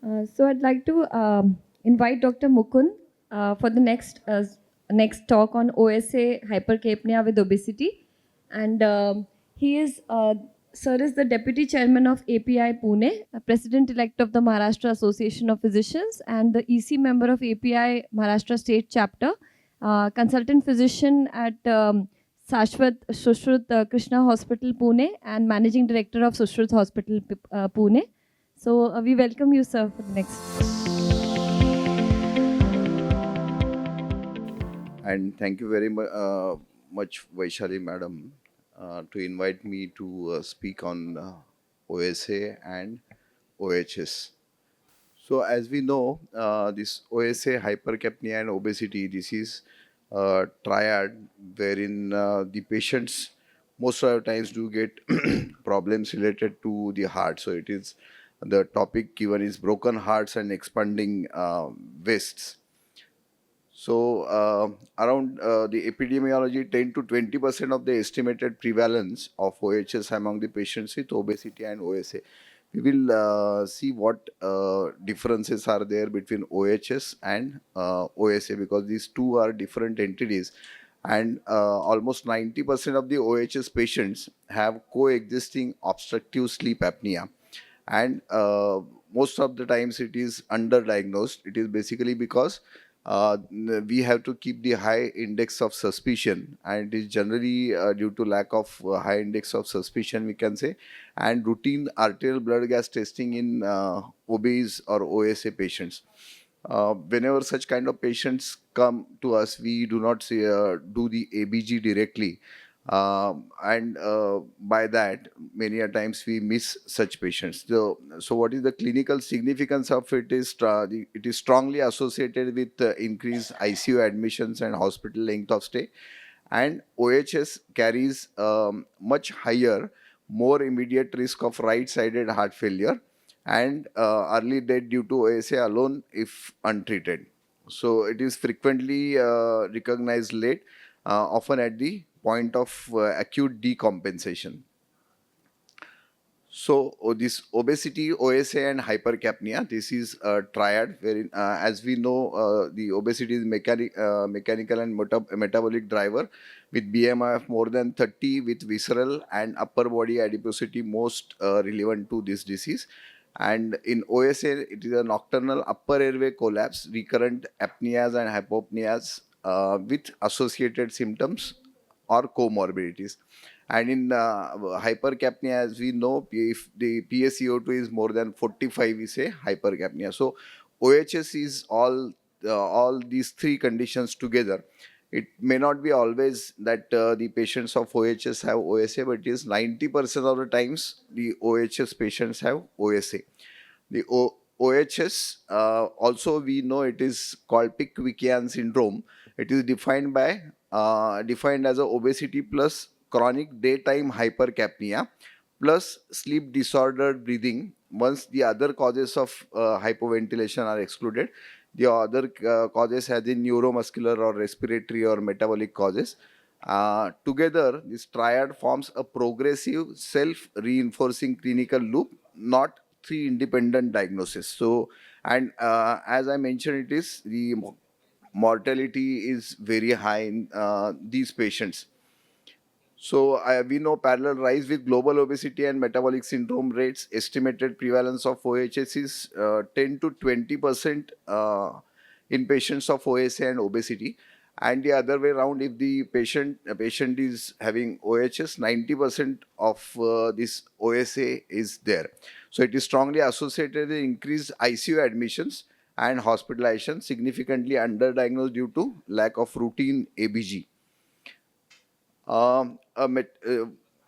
So I'd like to invite Dr. Mukund for the next talk on OSA hypercapnia with obesity, and he is Sir is the Deputy Chairman of API Pune, President-elect of the Maharashtra Association of Physicians, and the EC member of API Maharashtra State Chapter, consultant physician at Sashwat Sushrut Krishna Hospital Pune, and Managing Director of Sushrut Hospital Pune. So we welcome you, sir, for the next. And thank you very much, Vaishali madam, to invite me to speak on OSA and OHS. So, as we know, this OSA, hypercapnia, and obesity, this is a triad wherein the patients most of the times do get problems related to the heart. So, it is the topic given is broken hearts and expanding waists. So, around the epidemiology, 10 to 20% of the estimated prevalence of OHS among the patients with obesity and OSA. We will see what differences are there between OHS and OSA, because these two are different entities. And almost 90% of the OHS patients have coexisting obstructive sleep apnea. And most of the times it is underdiagnosed. It is basically because we have to keep the high index of suspicion, and it is generally due to lack of high index of suspicion, we can say, and routine arterial blood gas testing in obese or OSA patients. Whenever such kind of patients come to us, we do not say, do the ABG directly. And by that, many a times we miss such patients. So what is the clinical significance of it? It is strongly associated with increased ICU admissions and hospital length of stay. And OHS carries much higher, more immediate risk of right-sided heart failure and early death due to OSA alone if untreated. So it is frequently recognized late, often at the point of acute decompensation. So this obesity, OSA, and hypercapnia, this is a triad wherein, as we know, the obesity is mechanical and metabolic driver with BMI of more than 30, with visceral and upper body adiposity most relevant to this disease. And in OSA, it is a nocturnal upper airway collapse, recurrent apneas and hypopneas with associated symptoms or comorbidities. And in hypercapnia, as we know, if the PaCO2 is more than 45, we say hypercapnia. So OHS is all these three conditions together. It may not be always that the patients of OHS have OSA, but it is 90% of the times the OHS patients have OSA. The OHS, also we know it is called Pickwickian syndrome. It is defined as a obesity plus chronic daytime hypercapnia plus sleep disordered breathing. Once the other causes of hypoventilation are excluded, the other causes as in neuromuscular or respiratory or metabolic causes. Together, this triad forms a progressive self-reinforcing clinical loop, not three independent diagnoses. So, and as I mentioned, it is the mortality is very high in these patients. So we know parallel rise with global obesity and metabolic syndrome rates. Estimated prevalence of OHS is 10 to 20% in patients of OSA and obesity. And the other way around, if the patient is having OHS, 90% of this OSA is there. So it is strongly associated with increased ICU admissions and hospitalization, significantly underdiagnosed due to lack of routine ABG. Um, a met,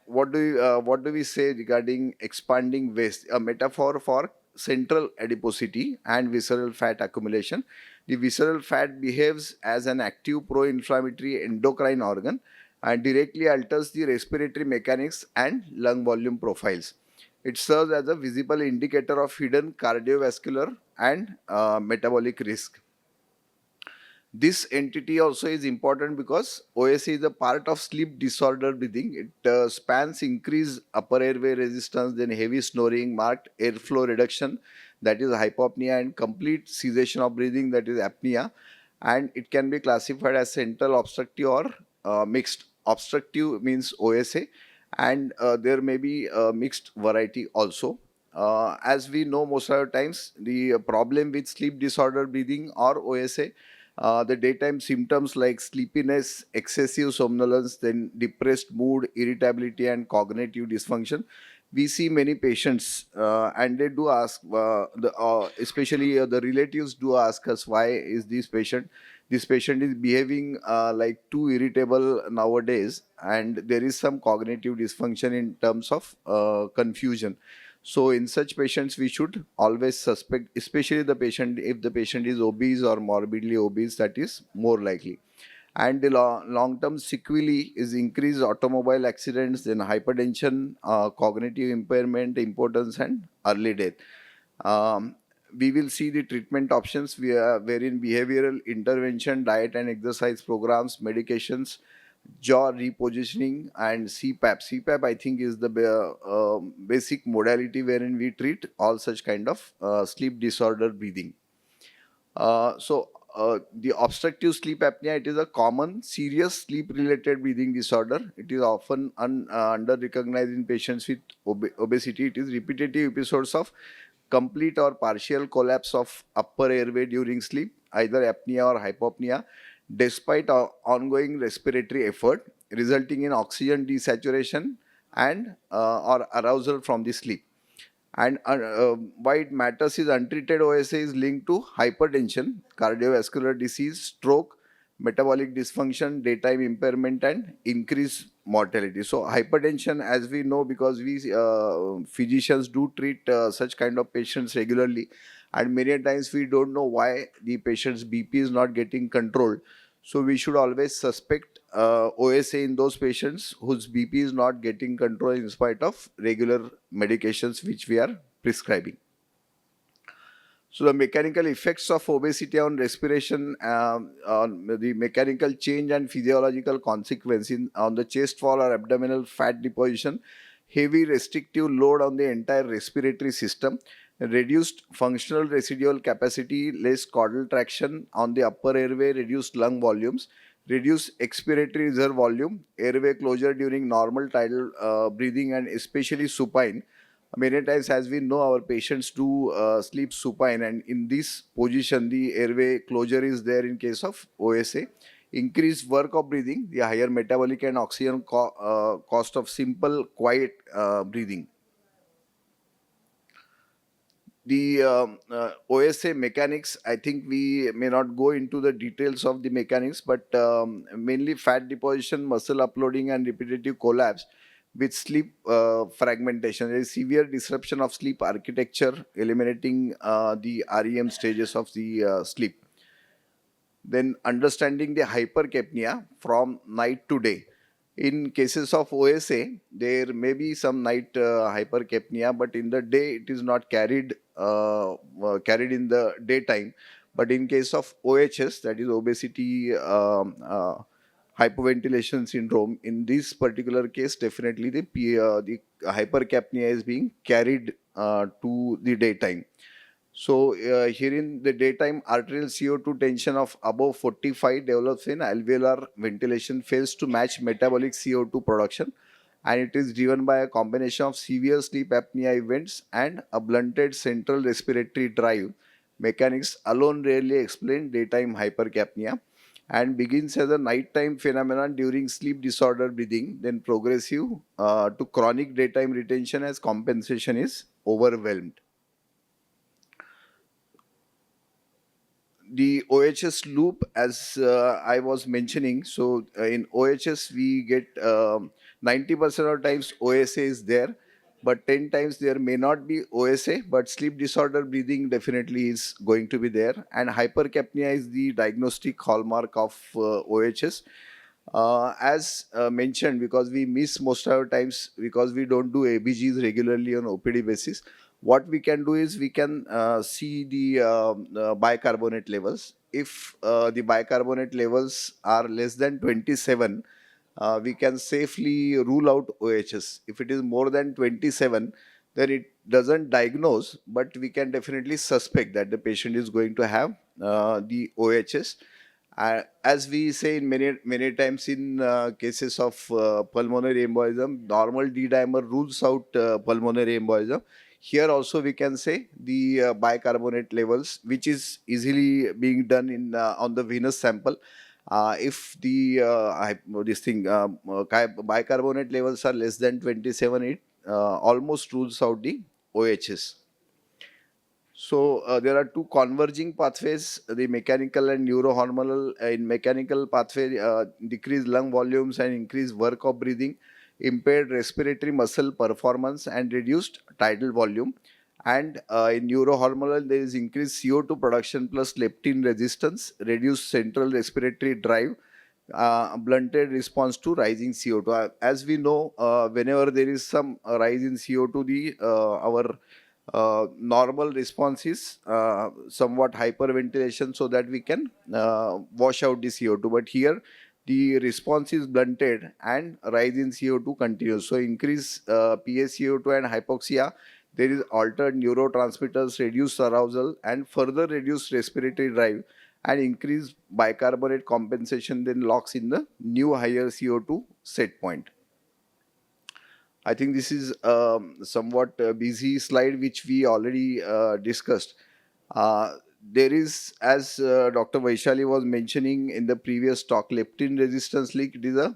what do we say regarding expanding waist? A metaphor for central adiposity and visceral fat accumulation. The visceral fat behaves as an active pro-inflammatory endocrine organ and directly alters the respiratory mechanics and lung volume profiles. It serves as a visible indicator of hidden cardiovascular and metabolic risk. This entity also is important because OSA is a part of sleep disorder breathing. It spans increased upper airway resistance, then heavy snoring, marked airflow reduction, that is hypopnea, and complete cessation of breathing, that is apnea. And it can be classified as central obstructive or mixed. Obstructive means OSA, and there may be a mixed variety also. As we know, most of the times the problem with sleep disorder breathing or OSA, the daytime symptoms like sleepiness, excessive somnolence, then depressed mood, irritability, and cognitive dysfunction. We see many patients, and they do ask, especially the relatives do ask us, why is this patient is behaving like too irritable nowadays, and there is some cognitive dysfunction in terms of confusion. So in such patients, we should always suspect, especially the patient, if the patient is obese or morbidly obese, that is more likely. And the long-term sequelae is increased automobile accidents, then hypertension, cognitive impairment, impotence, and early death. Um, we will see the treatment options wherein behavioral intervention, diet and exercise programs, medications, jaw repositioning, and CPAP. CPAP, I think, is the basic modality wherein we treat all such kind of sleep disorder breathing. The obstructive sleep apnea, it is a common serious sleep related breathing disorder. It is often under recognized in patients with obesity. It is repetitive episodes of complete or partial collapse of upper airway during sleep, either apnea or hypopnea, despite ongoing respiratory effort, resulting in oxygen desaturation and or arousal from the sleep. And why it matters is untreated OSA is linked to hypertension, cardiovascular disease, stroke, metabolic dysfunction, daytime impairment, and increased mortality. So hypertension, as we know, because we physicians do treat such kind of patients regularly, and many times we don't know why the patient's BP is not getting controlled. So we should always suspect OSA in those patients whose BP is not getting control in spite of regular medications which we are prescribing. So the mechanical effects of obesity on respiration, on the mechanical change and physiological consequence on the chest wall or abdominal fat deposition, heavy restrictive load on the entire respiratory system, reduced functional residual capacity, less caudal traction on the upper airway, reduced lung volumes, reduced expiratory reserve volume, airway closure during normal tidal breathing and especially supine. Many times, as we know, our patients do sleep supine, and in this position, the airway closure is there in case of OSA. Increased work of breathing, the higher metabolic and oxygen cost of simple, quiet breathing. The OSA mechanics, I think we may not go into the details of the mechanics, but mainly fat deposition, muscle uploading, and repetitive collapse with sleep fragmentation. There is severe disruption of sleep architecture, eliminating the REM stages of the sleep. Then understanding the hypercapnia from night to day. In cases of OSA, there may be some night hypercapnia, but in the day it is not carried in the daytime. But in case of OHS, that is obesity hypoventilation syndrome, in this particular case, definitely the hypercapnia is being carried to the daytime. So here in the daytime, arterial CO2 tension of above 45 develops in alveolar ventilation fails to match metabolic CO2 production, and it is driven by a combination of severe sleep apnea events and a blunted central respiratory drive. Mechanics alone rarely explain daytime hypercapnia and begins as a nighttime phenomenon during sleep disorder breathing, then progressive to chronic daytime retention as compensation is overwhelmed. The OHS loop, as I was mentioning, so in OHS we get 90% of times OSA is there, but 10 times there may not be OSA, but sleep disorder breathing definitely is going to be there. And hypercapnia is the diagnostic hallmark of OHS. As mentioned, because we miss most of our times because we don't do ABGs regularly on OPD basis, what we can do is we can see the bicarbonate levels. if the bicarbonate levels are less than 27, we can safely rule out OHS. If it is more than 27, then it doesn't diagnose, but we can definitely suspect that the patient is going to have the OHS. As we say in many times in cases of pulmonary embolism, normal D-dimer rules out pulmonary embolism. Here also we can say the bicarbonate levels, which is easily being done in on the venous sample. If the this thing bicarbonate levels are less than 27, it almost rules out the OHS. So there are two converging pathways: the mechanical and neurohormonal. In mechanical pathway, decreased lung volumes and increased work of breathing, impaired respiratory muscle performance, and reduced tidal volume. And in neurohormonal, there is increased CO2 production plus leptin resistance, reduced central respiratory drive, blunted response to rising CO2. As we know, whenever there is some rise in CO2, the our normal response is somewhat hyperventilation so that we can wash out the CO2. But here the response is blunted and rise in CO2 continues. So increase PaCO2 and hypoxia. There is altered neurotransmitters, reduced arousal, and further reduced respiratory drive, and increased bicarbonate compensation then locks in the new higher CO2 set point. I think this is somewhat busy slide which we already discussed. There is, as Dr. Vaishali was mentioning in the previous talk, leptin resistance leak. It is a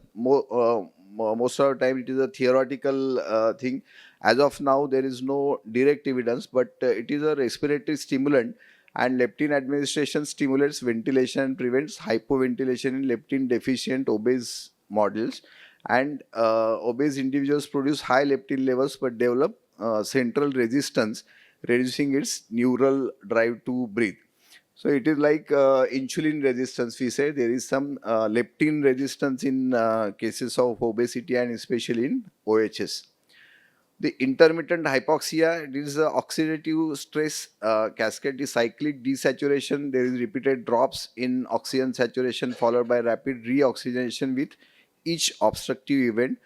most of the time it is a theoretical thing. As of now, there is no direct evidence, but it is a respiratory stimulant, and leptin administration stimulates ventilation and prevents hypoventilation in leptin deficient obese models. And obese individuals produce high leptin levels but develop central resistance, reducing its neural drive to breathe. So it is like insulin resistance. We say there is some leptin resistance in cases of obesity and especially in OHS. The intermittent hypoxia, it is a oxidative stress cascade, the cyclic desaturation. There is repeated drops in oxygen saturation followed by rapid reoxygenation with each obstructive event.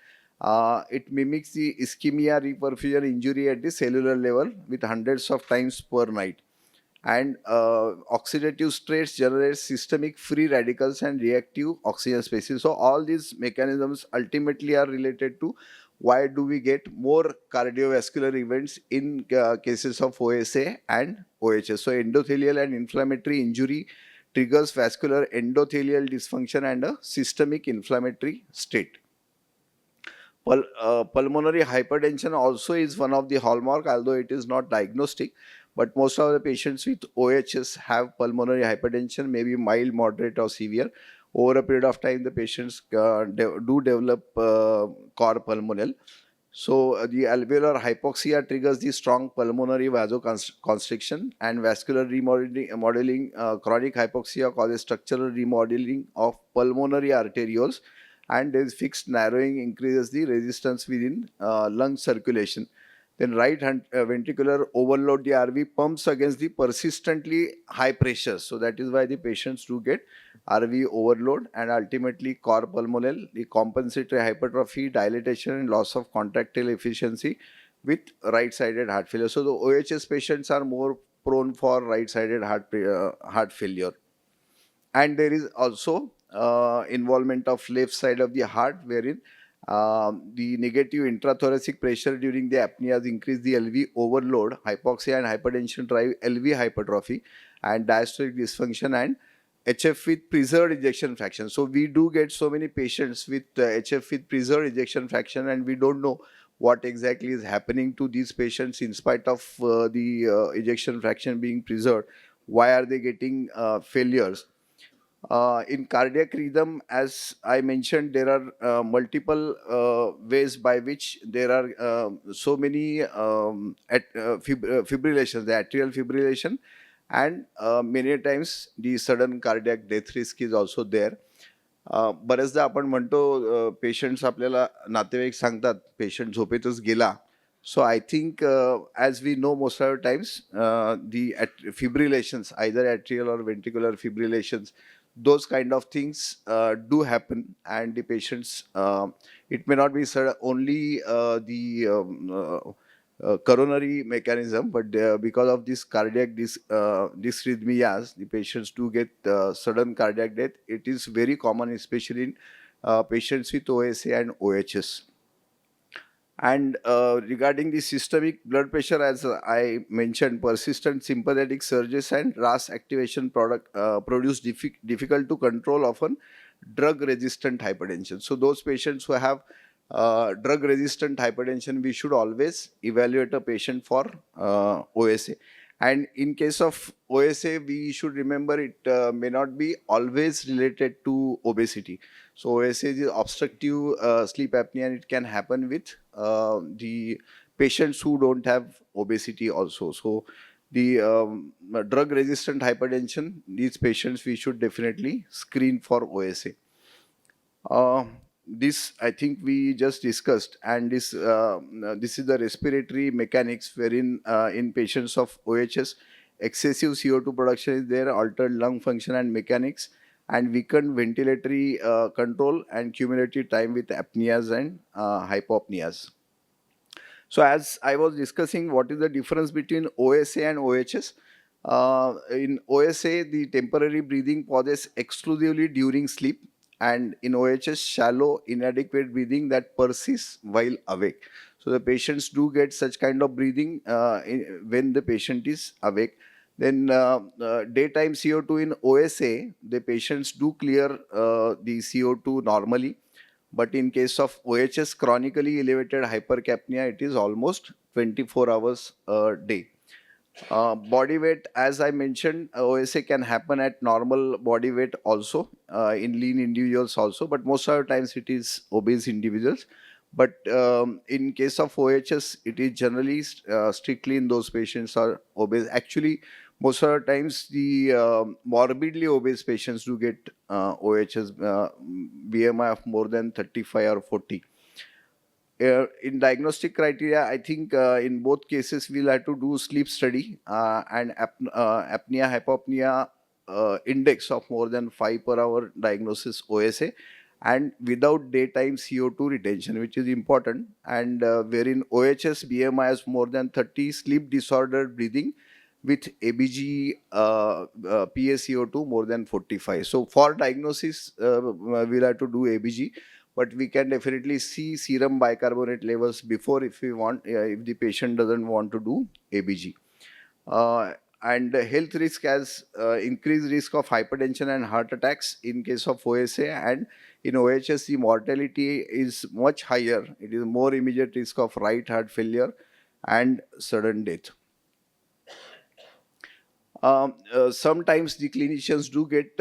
It mimics the ischemia reperfusion injury at the cellular level with hundreds of times per night. And oxidative stress generates systemic free radicals and reactive oxygen species. So all these mechanisms ultimately are related to why do we get more cardiovascular events in cases of OSA and OHS. So endothelial and inflammatory injury triggers vascular endothelial dysfunction and a systemic inflammatory state. Pulmonary hypertension also is one of the hallmark, although it is not diagnostic. But most of the patients with OHS have pulmonary hypertension, maybe mild, moderate, or severe. Over a period of time, the patients do develop cor pulmonale. So the alveolar hypoxia triggers the strong pulmonary vasoconstriction and vascular remodeling. Chronic hypoxia causes structural remodeling of pulmonary arterioles, and there is fixed narrowing increases the resistance within lung circulation. Then right ventricular overload, the RV pumps against the persistently high pressure. So that is why the patients do get RV overload, and ultimately cor pulmonale, the compensatory hypertrophy, dilatation and loss of contractile efficiency with right-sided heart failure. So the OHS patients are more prone for right-sided heart failure. And there is also involvement of left side of the heart, wherein the negative intrathoracic pressure during the apneas increase the LV overload, hypoxia and hypertension drive LV hypertrophy and diastolic dysfunction and HF with preserved ejection fraction. So we do get so many patients with HF with preserved ejection fraction, and we don't know what exactly is happening to these patients in spite of the ejection fraction being preserved. Why are they getting failures? In cardiac rhythm, as I mentioned, there are multiple ways by which there are so many fibrillations, the atrial fibrillation, and many times the sudden cardiac death risk is also there. बऱ्याचदा आपण म्हणतो patients आपल्याला नातेवाईक सांगतात patient झोपेतच गेला. So I think, as we know, most of the times, the fibrillations, either atrial or ventricular fibrillations, those kind of things do happen, and the patients, it may not be only the coronary mechanism, but because of this cardiac dysrhythmias, the patients do get sudden cardiac death. It is very common, especially in patients with OSA and OHS. And regarding the systemic blood pressure, as I mentioned, persistent sympathetic surges and RAS activation produce difficult to control, often drug-resistant hypertension. So those patients who have drug-resistant hypertension, we should always evaluate a patient for OSA. And in case of OSA, we should remember it may not be always related to obesity. So OSA is obstructive sleep apnea, and it can happen with the patients who don't have obesity also. So the drug-resistant hypertension, these patients we should definitely screen for OSA. This I think we just discussed, and this is the respiratory mechanics, wherein in patients of OHS, excessive CO2 production is there, altered lung function and mechanics, and weakened ventilatory control, and cumulative time with apneas and hypopneas. So as I was discussing, what is the difference between OSA and OHS? In OSA, the temporary breathing pauses exclusively during sleep, and in OHS, shallow, inadequate breathing that persists while awake. So the patients do get such kind of breathing when the patient is awake. Then daytime CO2 in OSA, the patients do clear the CO2 normally, but in case of OHS, chronically elevated hypercapnia, it is almost 24 hours a day. Body weight, as I mentioned, OSA can happen at normal body weight also, in lean individuals also, but most of the times it is obese individuals. But in case of OHS, it is generally strictly in those patients are obese. Actually, most of the times the morbidly obese patients do get OHS, BMI of more than 35 or 40. In diagnostic criteria, I think in both cases we'll have to do sleep study and apnea hypopnea index of more than 5 per hour diagnosis OSA, and without daytime CO2 retention, which is important, and wherein OHS BMI is more than 30, sleep disordered breathing with ABG PaCO2 more than 45. So for diagnosis, we'll have to do ABG, but we can definitely see serum bicarbonate levels before, if we want, if the patient doesn't want to do ABG. And health risk has increased risk of hypertension and heart attacks in case of OSA, and in OHS the mortality is much higher. It is more immediate risk of right heart failure and sudden death. Sometimes the clinicians do get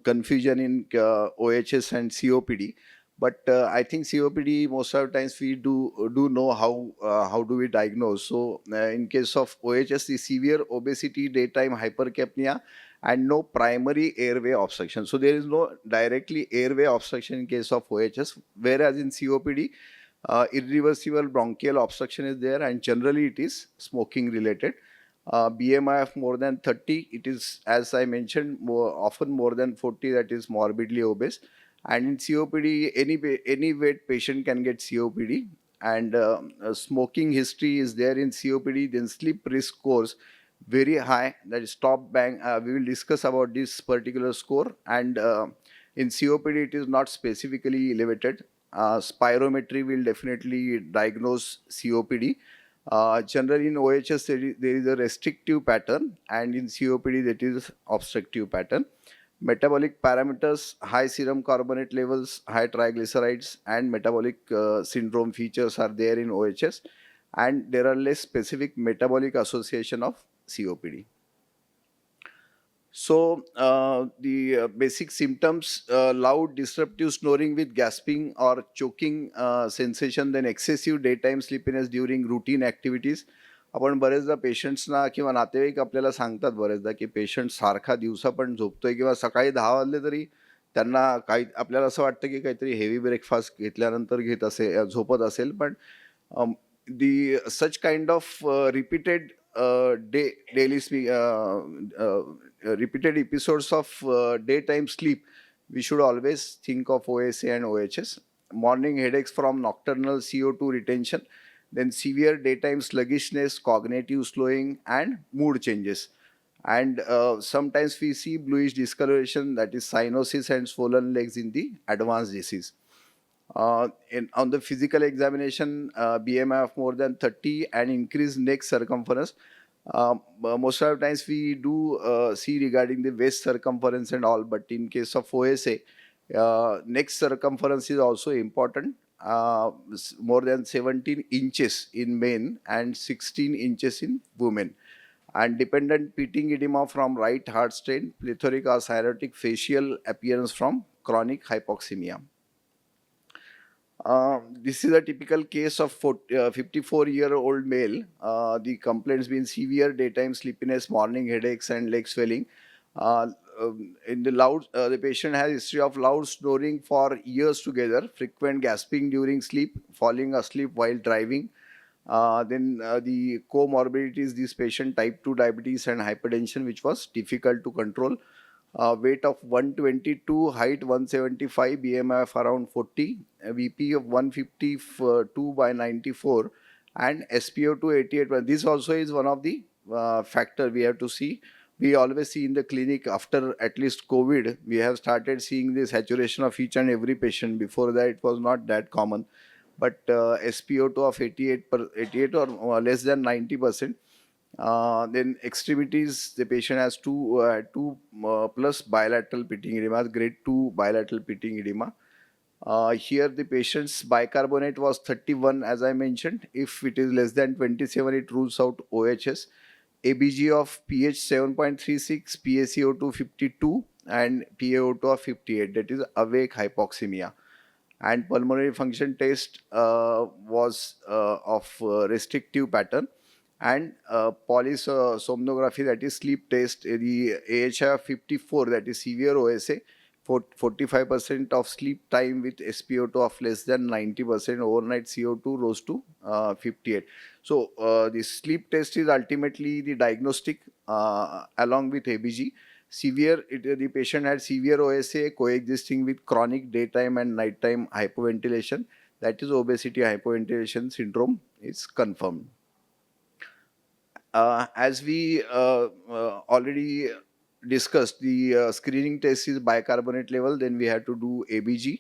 confusion in OHS and COPD, but I think COPD most of the times we do know how do we diagnose. So in case of OHS, the severe obesity, daytime hypercapnia, and no primary airway obstruction. So there is no directly airway obstruction in case of OHS, whereas in COPD, irreversible bronchial obstruction is there, and generally it is smoking related. BMI of more than 30, it is, as I mentioned, often more than 40, that is morbidly obese. And in COPD, any weight patient can get COPD. And smoking history is there in COPD, then sleep risk scores very high, that is top bang. We will discuss about this particular score. And in COPD, it is not specifically elevated. Spirometry will definitely diagnose COPD. Generally in OHS, there is a restrictive pattern, and in COPD, that is obstructive pattern. Metabolic parameters, high serum carbonate levels, high triglycerides, and metabolic syndrome features are there in OHS, and there are less specific metabolic association of COPD. So the basic symptoms, loud disruptive snoring with gasping or choking sensation, then excessive daytime sleepiness during routine activities. आपण बरेचदा पेशंट्सना किंवा नातेवाईक आपल्याला सांगतात बरेचदा की patient सारखा दिवसा पण झोपतोय किंवा सकाळी 10 वाजले तरी त्यांना काही आपल्याला असं वाटतं की काहीतरी हेवी ब्रेकफास्ट घेतल्यानंतर घेत असेल, झोपत असेल, पण the such kind of repeated repeated episodes of daytime sleep, we should always think of OSA and OHS. Morning headaches from nocturnal CO2 retention, then severe daytime sluggishness, cognitive slowing, and mood changes. And sometimes we see bluish discoloration, that is cyanosis and swollen legs in the advanced disease. On the physical examination, BMI of more than 30 and increased neck circumference. Most of the times we do see regarding the waist circumference and all, but in case of OSA, neck circumference is also important. More than 17 inches in men and 16 inches in women. And dependent pitting edema from right heart strain, plethoric or cyanotic facial appearance from chronic hypoxemia. This is a typical case of 54-year-old male. The complaints been severe daytime sleepiness, morning headaches, and leg swelling. Uh, the patient has history of loud snoring for years together, frequent gasping during sleep, falling asleep while driving. Then the comorbidities, this patient type 2 diabetes and hypertension, which was difficult to control. Weight of 122, height 175, BMI of around 40, VP of 152 by 94, and SpO2 88. This also is one of the factor we have to see. We always see in the clinic after at least COVID, we have started seeing the saturation of each and every patient. Before that, it was not that common. But SpO2 of 88 or less than 90%. Then extremities, the patient has two plus bilateral pitting edema, grade 2 bilateral pitting edema. Here the patient's bicarbonate was 31, as I mentioned. If it is less than 27, it rules out OHS. ABG of pH 7.36, PaCO2 52, and PaO2 of 58. That is awake hypoxemia. And pulmonary function test was of restrictive pattern, and polysomnography, that is sleep test, the AHI of 54, that is severe OSA, 45% of sleep time with SpO2 of less than 90%, overnight CO2 rose to 58. So the sleep test is ultimately the diagnostic along with ABG. The patient had severe OSA coexisting with chronic daytime and nighttime hypoventilation. That is obesity hypoventilation syndrome is confirmed. As we already discussed, the screening test is bicarbonate level, then we have to do ABG,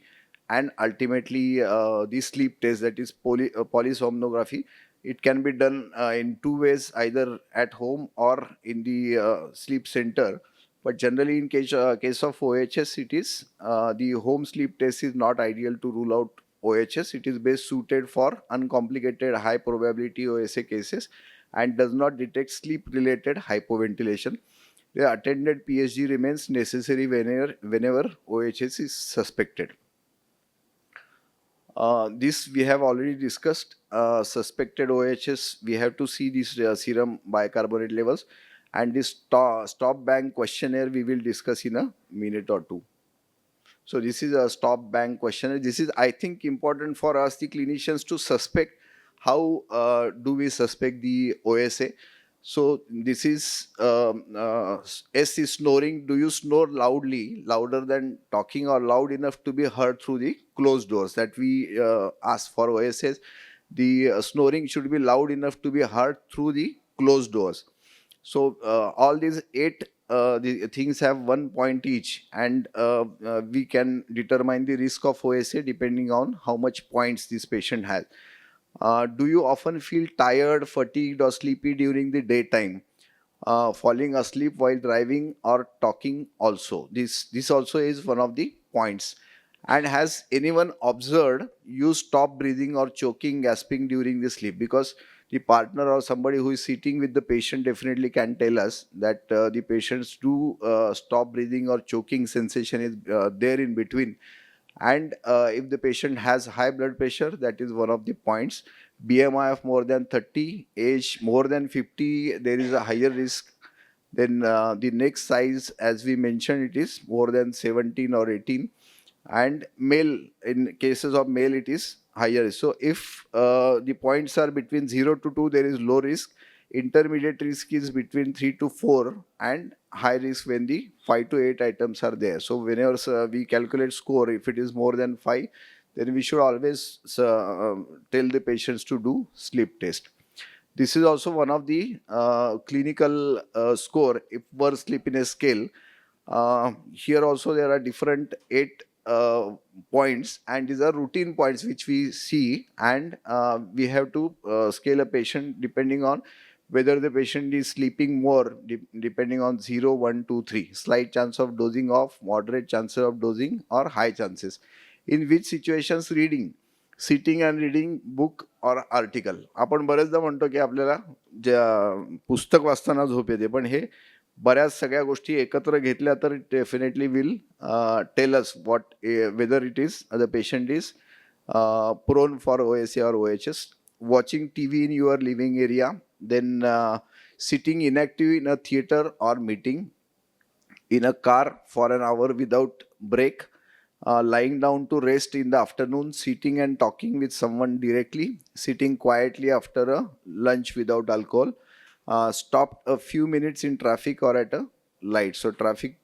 and ultimately the sleep test, that is polysomnography. It can be done in two ways, either at home or in the sleep center. But generally, in case of OHS, it is the home sleep test is not ideal to rule out OHS. It is best suited for uncomplicated high probability OSA cases and does not detect sleep-related hypoventilation. The attended PSG remains necessary whenever OHS is suspected. This we have already discussed. Suspected OHS, we have to see these serum bicarbonate levels, and this stop bank questionnaire we will discuss in a minute or two. So this is a stop bank questionnaire. This is, I think, important for us, the clinicians, to suspect. How do we suspect the OSA? So this is S is snoring. Do you snore loudly, louder than talking, or loud enough to be heard through the closed doors? That we ask for OSAs. The snoring should be loud enough to be heard through the closed doors. So all these 8 the things have 1 point each, and we can determine the risk of OSA depending on how much points this patient has. Do you often feel tired, fatigued, or sleepy during the daytime? Falling asleep while driving or talking also. This also is one of the points. And has anyone observed you stop breathing or choking, gasping during the sleep? Because the partner or somebody who is sitting with the patient definitely can tell us that the patients do stop breathing or choking sensation is there in between. And if the patient has high blood pressure, that is one of the points. BMI of more than 30, age more than 50, there is a higher risk. Then the next size, as we mentioned, it is more than 17 or 18. And male, in cases of male, it is higher risk. So if the points are between 0 to 2, there is low risk. Intermediate risk is between 3 to 4, and high risk when the 5 to 8 items are there. So whenever we calculate score, if it is more than 5, then we should always tell the patients to do sleep test. This is also one of the clinical score, Epworth Sleepiness Scale. Here also there are different 8 points, and these are routine points which we see, and we have to scale a patient depending on whether the patient is sleeping more, depending on 0, 1, 2, 3. Slight chance of dozing off, moderate chances of dozing, or high chances. In which situations reading, sitting and reading book और article. आपण बरेचदा म्हणतो की आपल्याला पुस्तक वाचताना झोप येते, पण हे बऱ्याच सगळ्या गोष्टी एकत्र घेतल्या तर definitely will tell us what whether it is the patient is prone for OSA or OHS. Watching TV in your living area, then sitting inactive in a theater or meeting, in a car for an hour without break, lying down to rest in the afternoon, sitting and talking with someone directly, sitting quietly after a lunch without alcohol, stopped a few minutes in traffic or at a light. So traffic,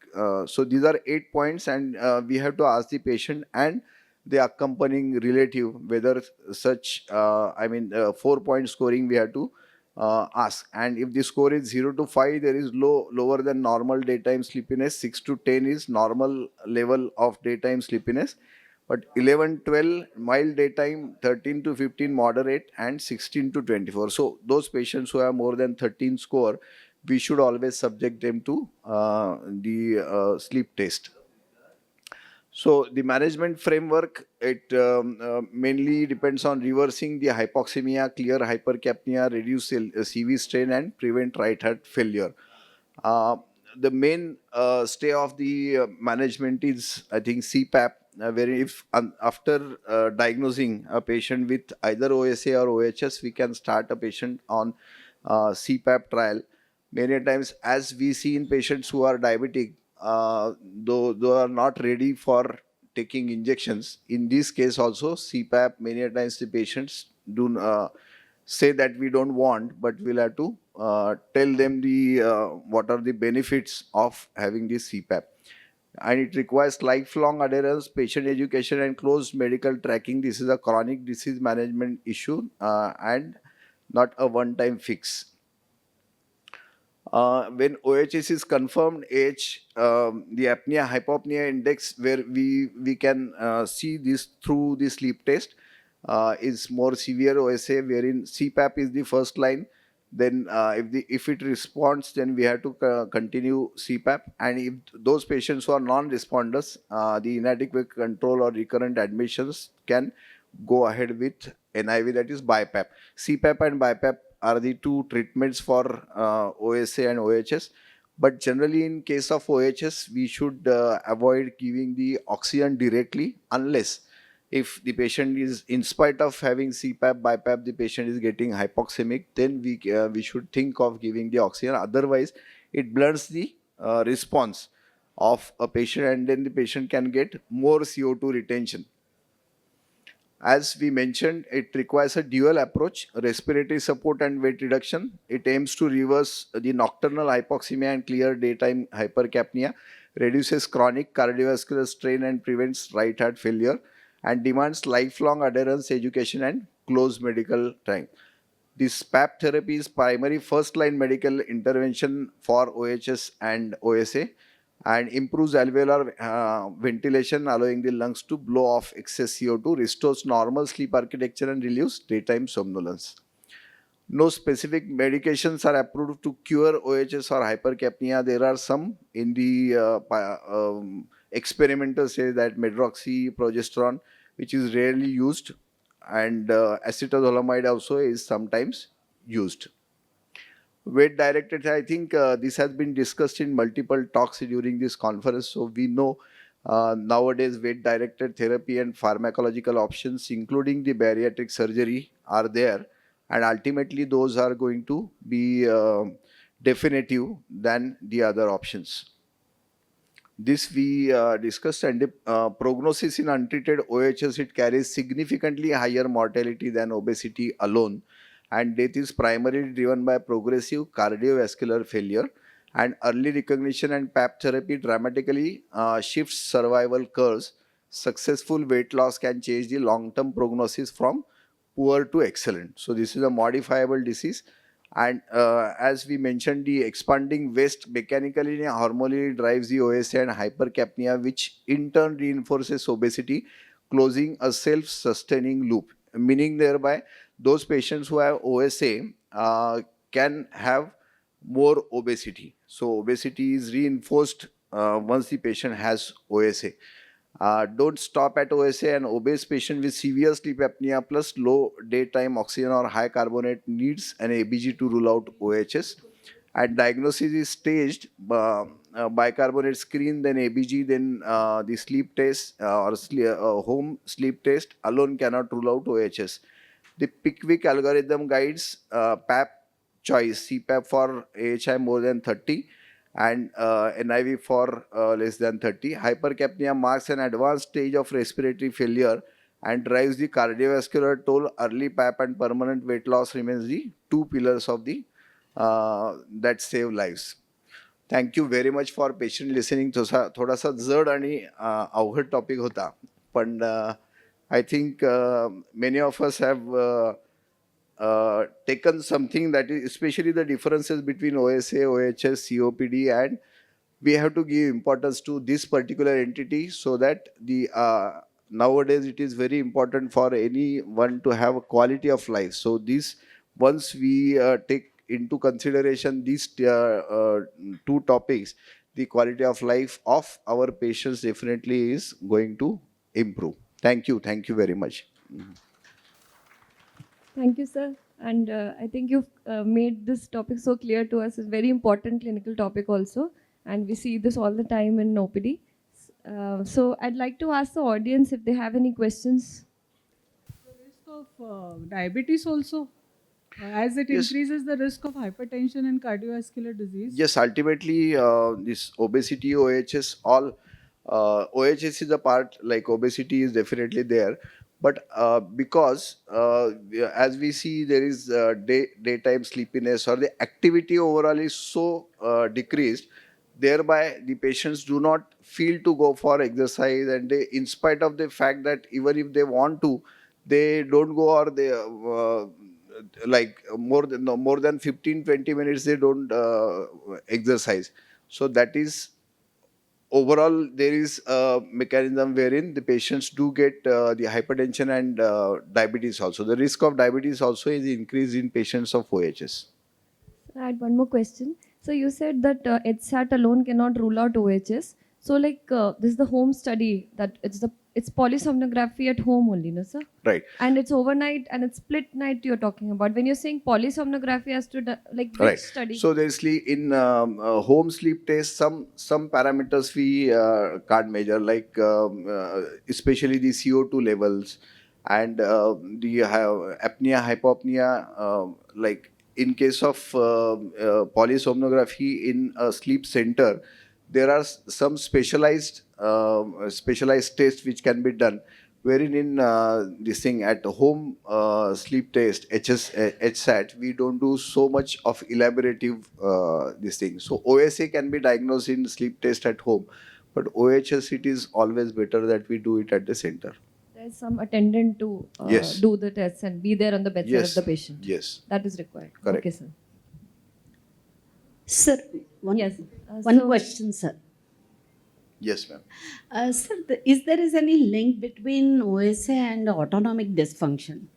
so these are 8 points, and we have to ask the patient and the accompanying relative whether such, 4-point scoring we have to ask. And if the score is 0 to 5, there is lower than normal daytime sleepiness. 6 to 10 is normal level of daytime sleepiness. But 11, 12 mild daytime, 13 to 15 moderate, and 16 to 24. So those patients who have more than 13 score, we should always subject them to the sleep test. So the management framework, it mainly depends on reversing the hypoxemia, clear hypercapnia, reduce CV strain, and prevent right heart failure. The main stay of the management is, I think, CPAP, where if after diagnosing a patient with either OSA or OHS, we can start a patient on CPAP trial. Many times, as we see in patients who are diabetic, though are not ready for taking injections, in this case also CPAP, many times the patients do say that we don't want, but we'll have to tell them the what are the benefits of having this CPAP. And it requires lifelong adherence, patient education, and close medical tracking. This is a chronic disease management issue, and not a one-time fix. When OHS is confirmed age, the apnea hypopnea index, where we can see this through the sleep test, is more severe OSA, wherein CPAP is the first line. Then if it responds, then we have to continue CPAP. And if those patients who are non-responders, the inadequate control or recurrent admissions, can go ahead with NIV, that is BiPAP. CPAP and BiPAP are the two treatments for OSA and OHS. But generally, in case of OHS, we should avoid giving the oxygen directly, unless if the patient is, in spite of having CPAP, BiPAP, the patient is getting hypoxemic, then we should think of giving the oxygen. Otherwise, it blunts the response of a patient, and then the patient can get more CO2 retention. As we mentioned, it requires a dual approach: respiratory support and weight reduction. It aims to reverse the nocturnal hypoxemia and clear daytime hypercapnia, reduces chronic cardiovascular strain and prevents right heart failure, and demands lifelong adherence, education, and close medical time. This PAP therapy is primary first-line medical intervention for OHS and OSA, and improves alveolar ventilation, allowing the lungs to blow off excess CO2, restores normal sleep architecture, and relieves daytime somnolence. No specific medications are approved to cure OHS or hypercapnia. There are some in the experimental say that medroxyprogesterone, which is rarely used, and acetazolamide also is sometimes used. Weight directed, I think this has been discussed in multiple talks during this conference. So we know nowadays weight directed therapy and pharmacological options, including the bariatric surgery, are there. And ultimately, those are going to be definitive than the other options. This we discussed, and prognosis in untreated OHS, it carries significantly higher mortality than obesity alone, and death is primarily driven by progressive cardiovascular failure. And early recognition and PAP therapy dramatically shifts survival curves. Successful weight loss can change the long-term prognosis from poor to excellent. So this is a modifiable disease. And as we mentioned, the expanding waist mechanically and hormonally drives the OSA and hypercapnia, which in turn reinforces obesity, closing a self-sustaining loop. Meaning thereby, those patients who have OSA can have more obesity. So obesity is reinforced once the patient has OSA. Don't stop at OSA. An obese patient with severe sleep apnea plus low daytime oxygen or high carbonate needs an ABG to rule out OHS. And diagnosis is staged: bicarbonate screen, then ABG, then the sleep test home sleep test alone cannot rule out OHS. The Pickwick algorithm guides PAP choice: CPAP for AHI more than 30 and NIV for less than 30. Hypercapnia marks an advanced stage of respiratory failure and drives the cardiovascular toll. Early PAP and permanent weight loss remains the two pillars of the that save lives. Thank you very much for patient listening. थोडासा जड आणि अवघड topic होता, पण I think many of us have taken something that is especially the differences between OSA, OHS, COPD, and we have to give importance to this particular entity, so that the nowadays it is very important for anyone to have a quality of life. So this, once we take into consideration these two topics, the quality of life of our patients definitely is going to improve. Thank you very much. Thank you, sir. And I think you've made this topic so clear to us. It's a very important clinical topic also. And we see this all the time in OPD. So I'd like to ask the audience if they have any questions. The risk of diabetes also, as it Yes. increases the risk of hypertension and cardiovascular disease. Yes, ultimately, this obesity, OHS, all OHS is a part, like obesity is definitely there. But because as we see, there is daytime sleepiness, or the activity overall is so decreased, thereby the patients do not feel to go for exercise, and they, in spite of the fact that even if they want to, they don't go, or they like more than 15-20 minutes they don't exercise. So that is, overall there is a mechanism wherein the patients do get the hypertension and diabetes also. The risk of diabetes also is increased in patients of OHS. I had one more question. So you said that HSAT alone cannot rule out OHS. So like this is the home study that it's polysomnography at home only, no sir? Right. And it's overnight and it's split night you're talking about. When you're saying polysomnography has to like which Right. study? So there's in home sleep test, some parameters we can't measure, like especially the CO2 levels and the apnea, hypopnea. Like in case of polysomnography in a sleep center, there are some specialized tests which can be done, wherein in this thing at home sleep test HSAT, we don't do so much of elaborative this thing. So OSA can be diagnosed in sleep test at home, but OHS, it is always better that we do it at the center. There's some attendant to Yes. do the tests and be there on the bedside Yes. of the patient. Yes. That is required. Correct. Okay, sir. Sir, Yes. one So- question, sir. Yes, ma'am. Sir, is there any link between OSA and autonomic dysfunction?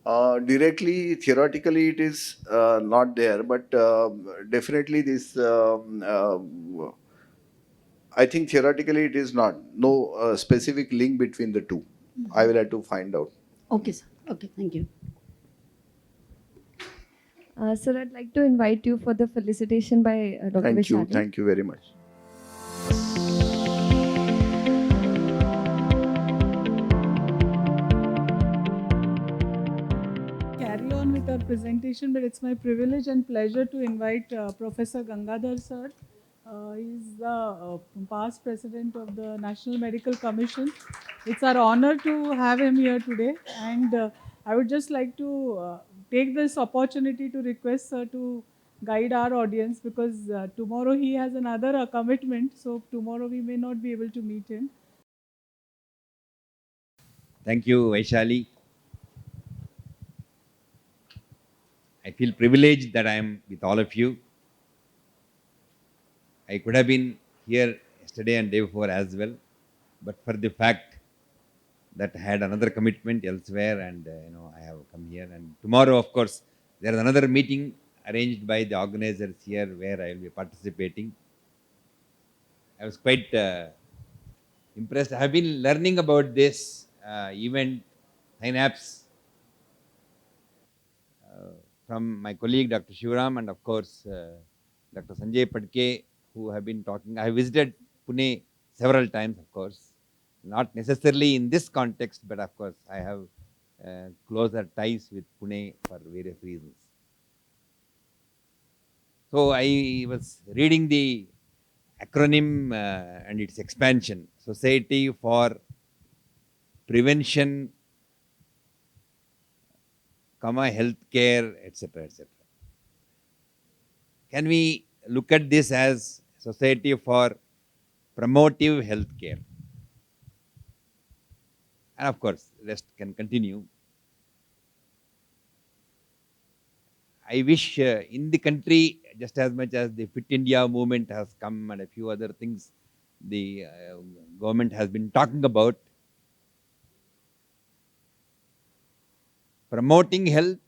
Directly, theoretically, it is not there, but definitely this. I think theoretically it is not. No specific link between the two. I will have to find out. Okay, sir. Okay, thank you. Sir, I'd like to invite you for the felicitation by Dr. Thank you. Vishali. Thank you very much. Carry on with our presentation, but it's my privilege and pleasure to invite Professor Gangadhar sir, He's the past president of the National Medical Commission. It's our honor to have him here today. And I would just like to take this opportunity to request sir to guide our audience because tomorrow he has another commitment. So tomorrow we may not be able to meet him. Thank you, Vaishali. I feel privileged that I am with all of you. I could have been here yesterday and day before as well, but for the fact that I had another commitment elsewhere, and I have come here. And tomorrow, of course, there is another meeting arranged by the organizers here where I will be participating. I was quite impressed. I have been learning about this event, SYNAPSE, from my colleague Dr. Shivaram and of course Dr. Sanjay Padke, who have been talking. I have visited Pune several times, of course, not necessarily in this context, but of course I have closer ties with Pune for various reasons. So I was reading the acronym and its expansion, Society for Prevention, Healthcare, etc., etc. Can we look at this as Society for Promotive Healthcare? And of course, rest can continue. I wish in the country, just as much as the Fit India movement has come and a few other things the government has been talking about, promoting health,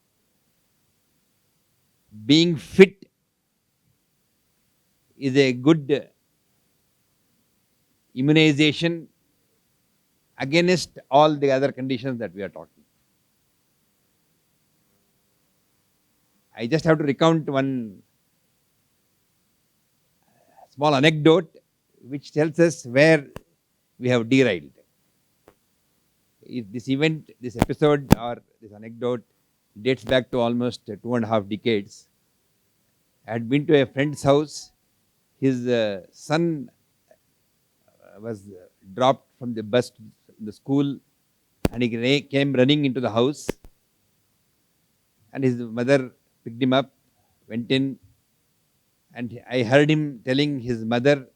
being fit is a good immunization against all the other conditions that we are talking. I just have to recount one small anecdote which tells us where we have derailed. If this event, this episode, or this anecdote dates back to almost 2.5 decades. I had been to a friend's house. His son was dropped from the bus in the school, and he came running into the house. And his mother picked him up, went in, and I heard him telling his mother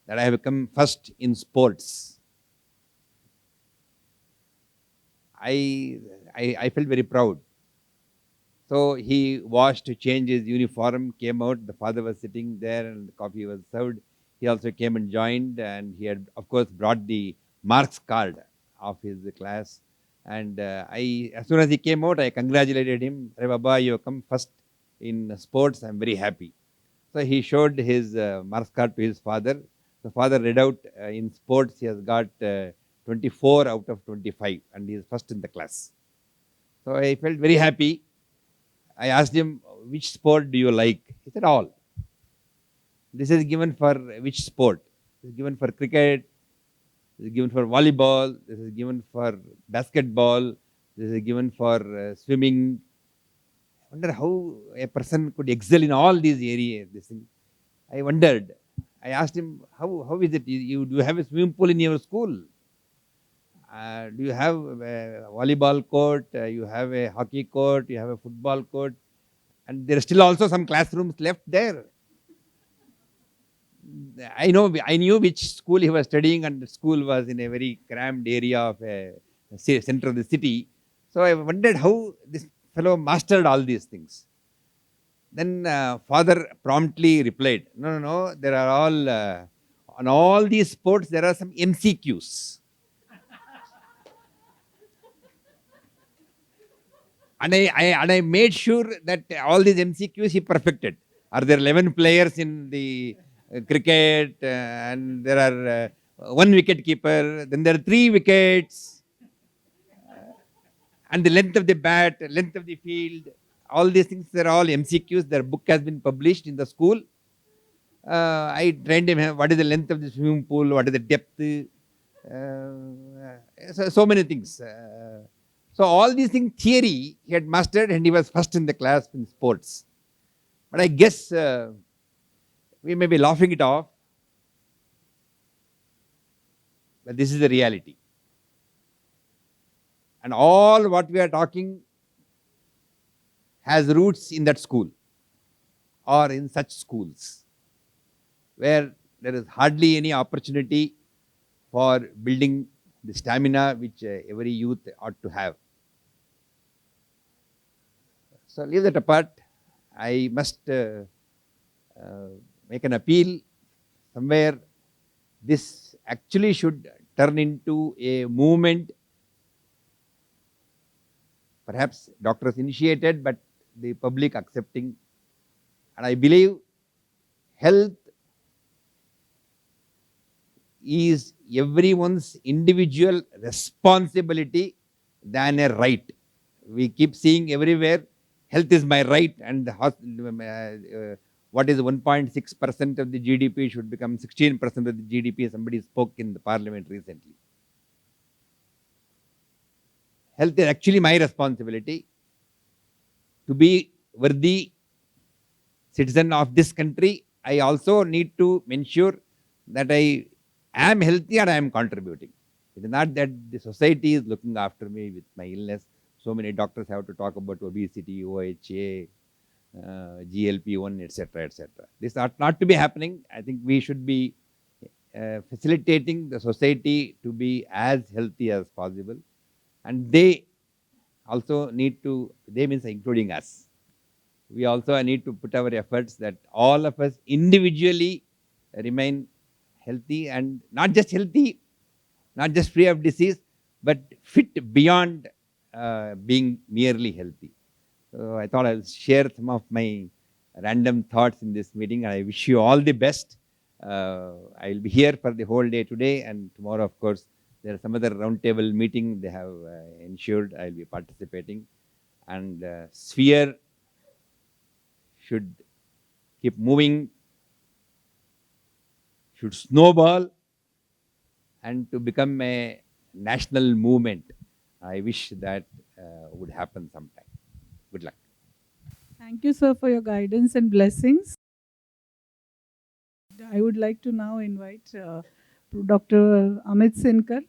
that I have come first in sports. I felt very proud. So he washed, changed his uniform, came out. The father was sitting there and the coffee was served. He also came and joined, and he had, of course, brought the marks card of his class. And as soon as he came out, I congratulated him. Hey, Baba, you have come first in sports. I'm very happy. So he showed his marks card to his father. The father read out in sports, he has got 24 out of 25, and he is first in the class. So I felt very happy. I asked him, which sport do you like? He said, all. This is given for which sport? This is given for cricket. This is given for volleyball. This is given for basketball. This is given for swimming. I wonder how a person could excel in all these areas. This thing. I wondered. I asked him, how is it? You do you have a swimming pool in your school? Do you have a volleyball court? You have a hockey court? You have a football court? And there are still also some classrooms left there. I knew which school he was studying, and the school was in a very crammed area of a center of the city. So I wondered how this fellow mastered all these things. Then father promptly replied, no, there are all, on all these sports, there are some MCQs. And I made sure that all these MCQs he perfected. Are there 11 players in the cricket? And there are one wicket keeper. Then there are 3 wickets. And the length of the bat, length of the field. All these things, they're all MCQs. Their book has been published in the school. I trained him, what is the length of the swimming pool? What is the depth? So many things. So all these things, theory, he had mastered, and he was first in the class in sports. But I guess we may be laughing it off. but this is the reality. And all what we are talking has roots in that school or in such schools where there is hardly any opportunity for building the stamina which every youth ought to have. So leave that apart. I must make an appeal somewhere. This actually should turn into a movement, perhaps doctors initiated, but the public accepting. And I believe health is everyone's individual responsibility than a right. We keep seeing everywhere, health is my right, and what is 1.6% of the GDP should become 16% of the GDP. Somebody spoke in the parliament recently. Health is actually my responsibility. To be worthy citizen of this country, I also need to ensure that I am healthy and I am contributing. It is not that the society is looking after me with my illness. So many doctors have to talk about obesity, OHA, GLP-1, etc., etc. This ought not to be happening. I think we should be facilitating the society to be as healthy as possible. And they also need to, they means including us. We also need to put our efforts that all of us individually remain healthy, and not just healthy, not just free of disease, but fit beyond being merely healthy. So I thought I'll share some of my random thoughts in this meeting. I wish you all the best. I'll be here for the whole day today, and tomorrow, of course, there are some other roundtable meeting they have ensured I'll be participating. And sphere should keep moving, should snowball, and to become a national movement. I wish that would happen sometime. Good luck. Thank you, sir, for your guidance and blessings. I would like to now invite Dr. Amit Sinkar.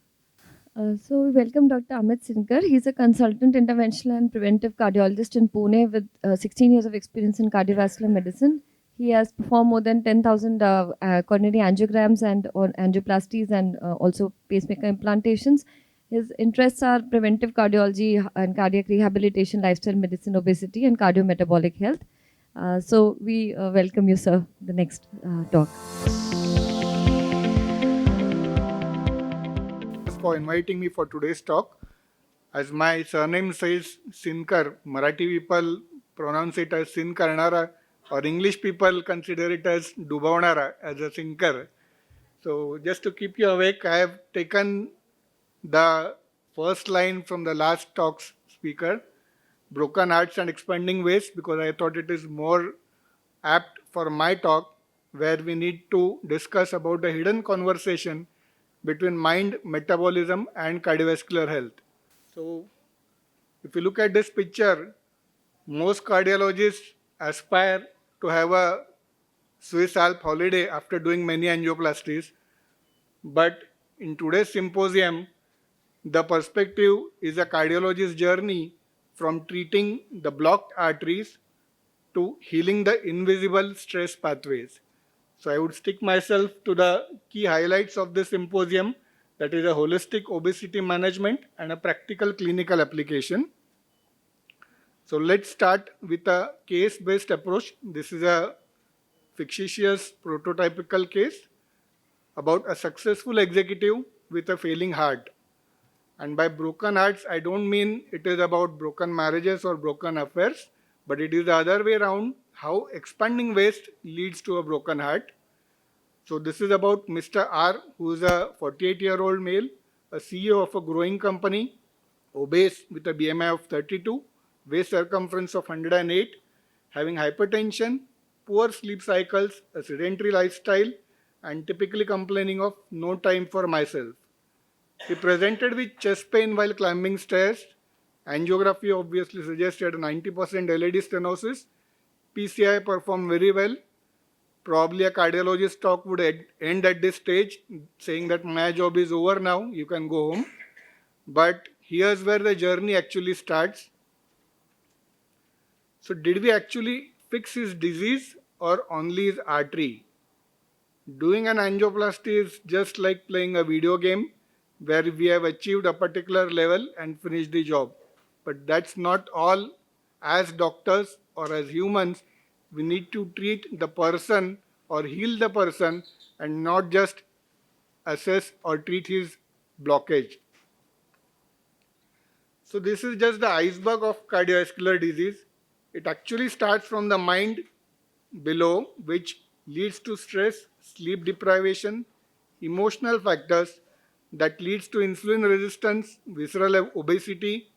So we welcome Dr. Amit Sinkar. He's a consultant interventional and preventive cardiologist in Pune with 16 years of experience in cardiovascular medicine. He has performed more than 10,000 coronary angiograms and or angioplasties and also pacemaker implantations. His interests are preventive cardiology and cardiac rehabilitation, lifestyle medicine, obesity, and cardiometabolic health. So we welcome you, sir, the next talk. For inviting me for today's talk. As my surname says Sinkar, Marathi people pronounce it as Sin Karnara, or English people consider it as Dubavnara, as a sinker. So just to keep you awake, I have taken the first line from the last talk's speaker, broken hearts and expanding waist, because I thought it is more apt for my talk, where we need to discuss about the hidden conversation between mind, metabolism, and cardiovascular health. So, if you look at this picture, most cardiologists aspire to have a Swiss Alp holiday after doing many angioplasties. But in today's symposium, the perspective is a cardiologist's journey from treating the blocked arteries to healing the invisible stress pathways. So I would stick myself to the key highlights of this symposium, that is a holistic obesity management and a practical clinical application. So let's start with a case-based approach. This is a fictitious prototypical case about a successful executive with a failing heart. And by broken hearts, I don't mean it is about broken marriages or broken affairs, but it is the other way around, how expanding waist leads to a broken heart. So this is about Mr. R, who is a 48-year-old male, a CEO of a growing company, obese with a BMI of 32, waist circumference of 108, having hypertension, poor sleep cycles, a sedentary lifestyle, and typically complaining of no time for myself. He presented with chest pain while climbing stairs. Angiography obviously suggested a 90% LAD stenosis. PCI performed very well. probably a cardiologist talk would end at this stage, saying that my job is over now, you can go home. But here's where the journey actually starts. So did we actually fix his disease or only his artery? Doing an angioplasty is just like playing a video game where we have achieved a particular level and finished the job. But that's not all. As doctors or as humans, we need to treat the person or heal the person and not just assess or treat his blockage. So this is just the iceberg of cardiovascular disease. It actually starts from the mind below, which leads to stress, sleep deprivation, emotional factors that leads to insulin resistance, visceral obesity,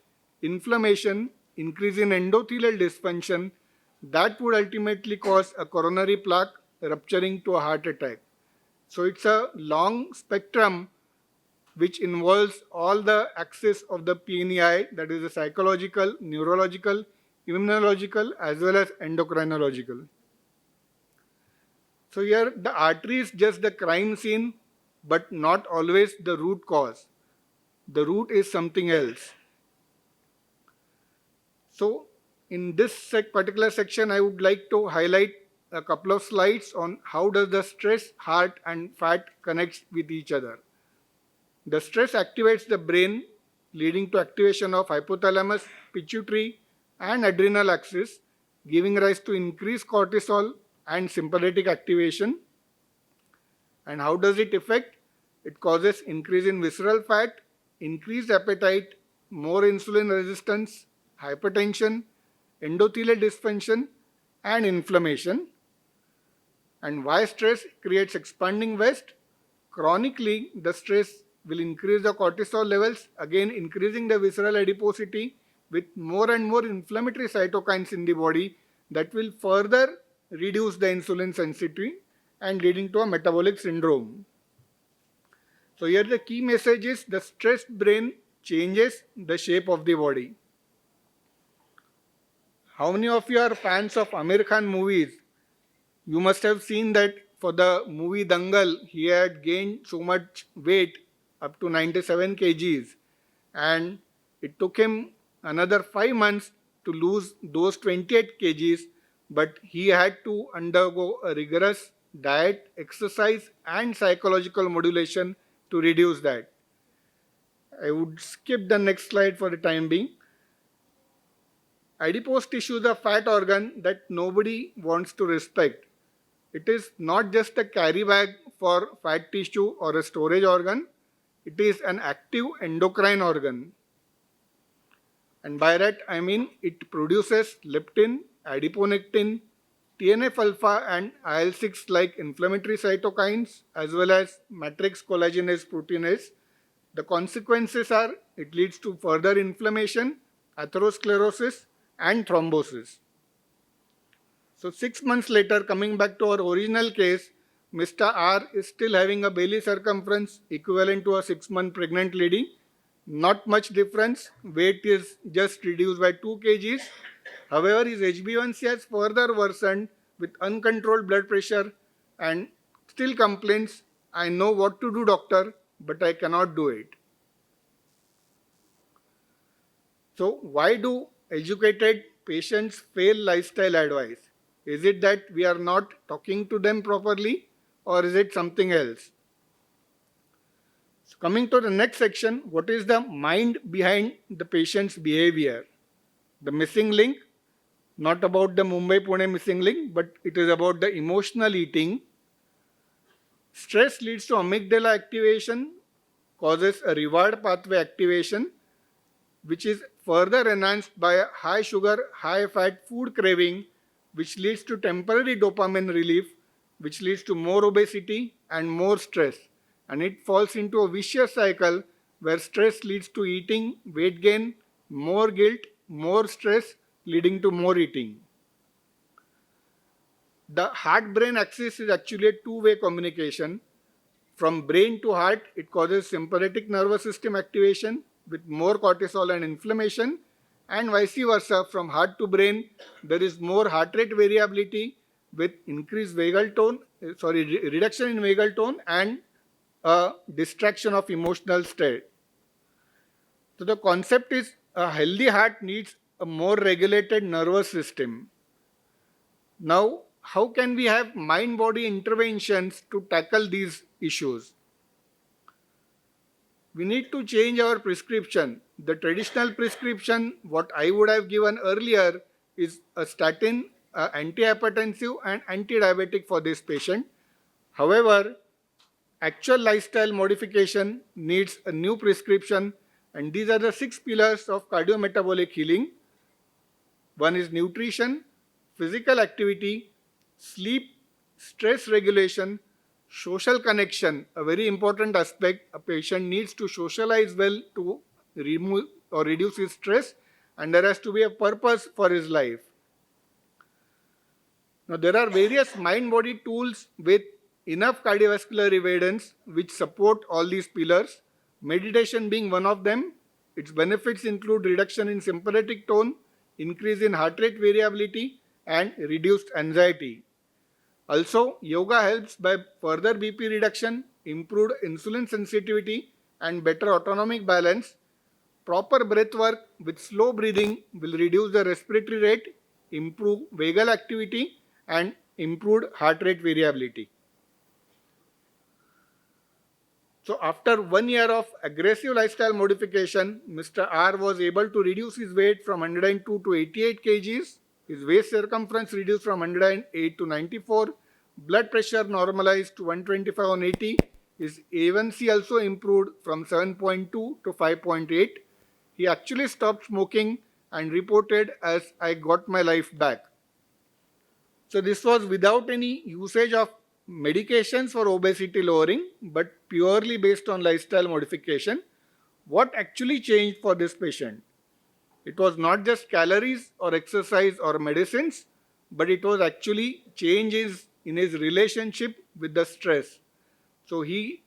inflammation, increase in endothelial dysfunction that would ultimately cause a coronary plaque rupturing to a heart attack. So it's a long spectrum which involves all the axis of the PNEI, that is the psychological, neurological, immunological, as well as endocrinological. So here the artery is just the crime scene, but not always the root cause. The root is something else. So in this particular section, I would like to highlight a couple of slides on how does the stress, heart and fat connects with each other. The stress activates the brain, leading to activation of hypothalamus, pituitary and adrenal axis, giving rise to increased cortisol and sympathetic activation. And how does it affect? It causes increase in visceral fat, increased appetite, more insulin resistance, hypertension, endothelial dysfunction, and inflammation. And why stress creates expanding waist? Chronically, the stress will increase the cortisol levels, again increasing the visceral adiposity with more and more inflammatory cytokines in the body that will further reduce the insulin sensitivity and leading to a metabolic syndrome. So here the key message is the stressed brain changes the shape of the body. How many of you are fans of Amir Khan movies? You must have seen that for the movie Dangal, he had gained so much weight, up to 97 kgs, and it took him another 5 months to lose those 28 kgs, but he had to undergo a rigorous diet, exercise and psychological modulation to reduce that. I would skip the next slide for the time being. Adipose tissue is a fat organ that nobody wants to respect. It is not just a carry bag for fat tissue or a storage organ. It is an active endocrine organ. And by that I mean it produces leptin, adiponectin, TNF alpha and IL-6 like inflammatory cytokines as well as matrix collagenase proteinase. The consequences are it leads to further inflammation, atherosclerosis and thrombosis. So 6 months later, coming back to our original case, Mr. R is still having a belly circumference equivalent to a 6-month pregnant lady. Not much difference. Weight is just reduced by 2 kgs. However, his HbA1c has further worsened with uncontrolled blood pressure and still complains, I know what to do, doctor, but I cannot do it. So why do educated patients fail lifestyle advice? Is it that we are not talking to them properly or is it something else? So coming to the next section, what is the mind behind the patient's behavior? The missing link, not about the Mumbai-Pune missing link, but it is about the emotional eating. Stress leads to amygdala activation, causes a reward pathway activation, which is further enhanced by a high sugar, high fat food craving, which leads to temporary dopamine relief, which leads to more obesity and more stress. And it falls into a vicious cycle where stress leads to eating, weight gain, more guilt, more stress, leading to more eating. The heart-brain axis is actually a two-way communication. From brain to heart, it causes sympathetic nervous system activation with more cortisol and inflammation, and vice versa, from heart to brain, there is more heart rate variability with increased vagal tone, reduction in vagal tone and a distraction of emotional state. So the concept is a healthy heart needs a more regulated nervous system. Now, how can we have mind-body interventions to tackle these issues? We need to change our prescription. The traditional prescription, what I would have given earlier, is a statin, antihypertensive and anti-diabetic for this patient. However, actual lifestyle modification needs a new prescription, and these are the 6 pillars of cardiometabolic healing. One is nutrition, physical activity, sleep, stress regulation, social connection, a very important aspect. A patient needs to socialize well to remove or reduce his stress, and there has to be a purpose for his life. Now, there are various mind-body tools with enough cardiovascular evidence which support all these pillars. Meditation being one of them. Its benefits include reduction in sympathetic tone, increase in heart rate variability, and reduced anxiety. Also, yoga helps by further BP reduction, improved insulin sensitivity, and better autonomic balance. Proper breath work with slow breathing will reduce the respiratory rate, improve vagal activity, and improved heart rate variability. So after 1 year of aggressive lifestyle modification, Mr. R was able to reduce his weight from 102 to 88 kgs. His waist circumference reduced from 108 to 94. Blood pressure normalized to 125 on 80. His A1C also improved from 7.2 to 5.8. He actually stopped smoking and reported as I got my life back. So this was without any usage of medications for obesity lowering, but purely based on lifestyle modification. What actually changed for this patient? It was not just calories or exercise or medicines, but it was actually changes in his relationship with the stress. So he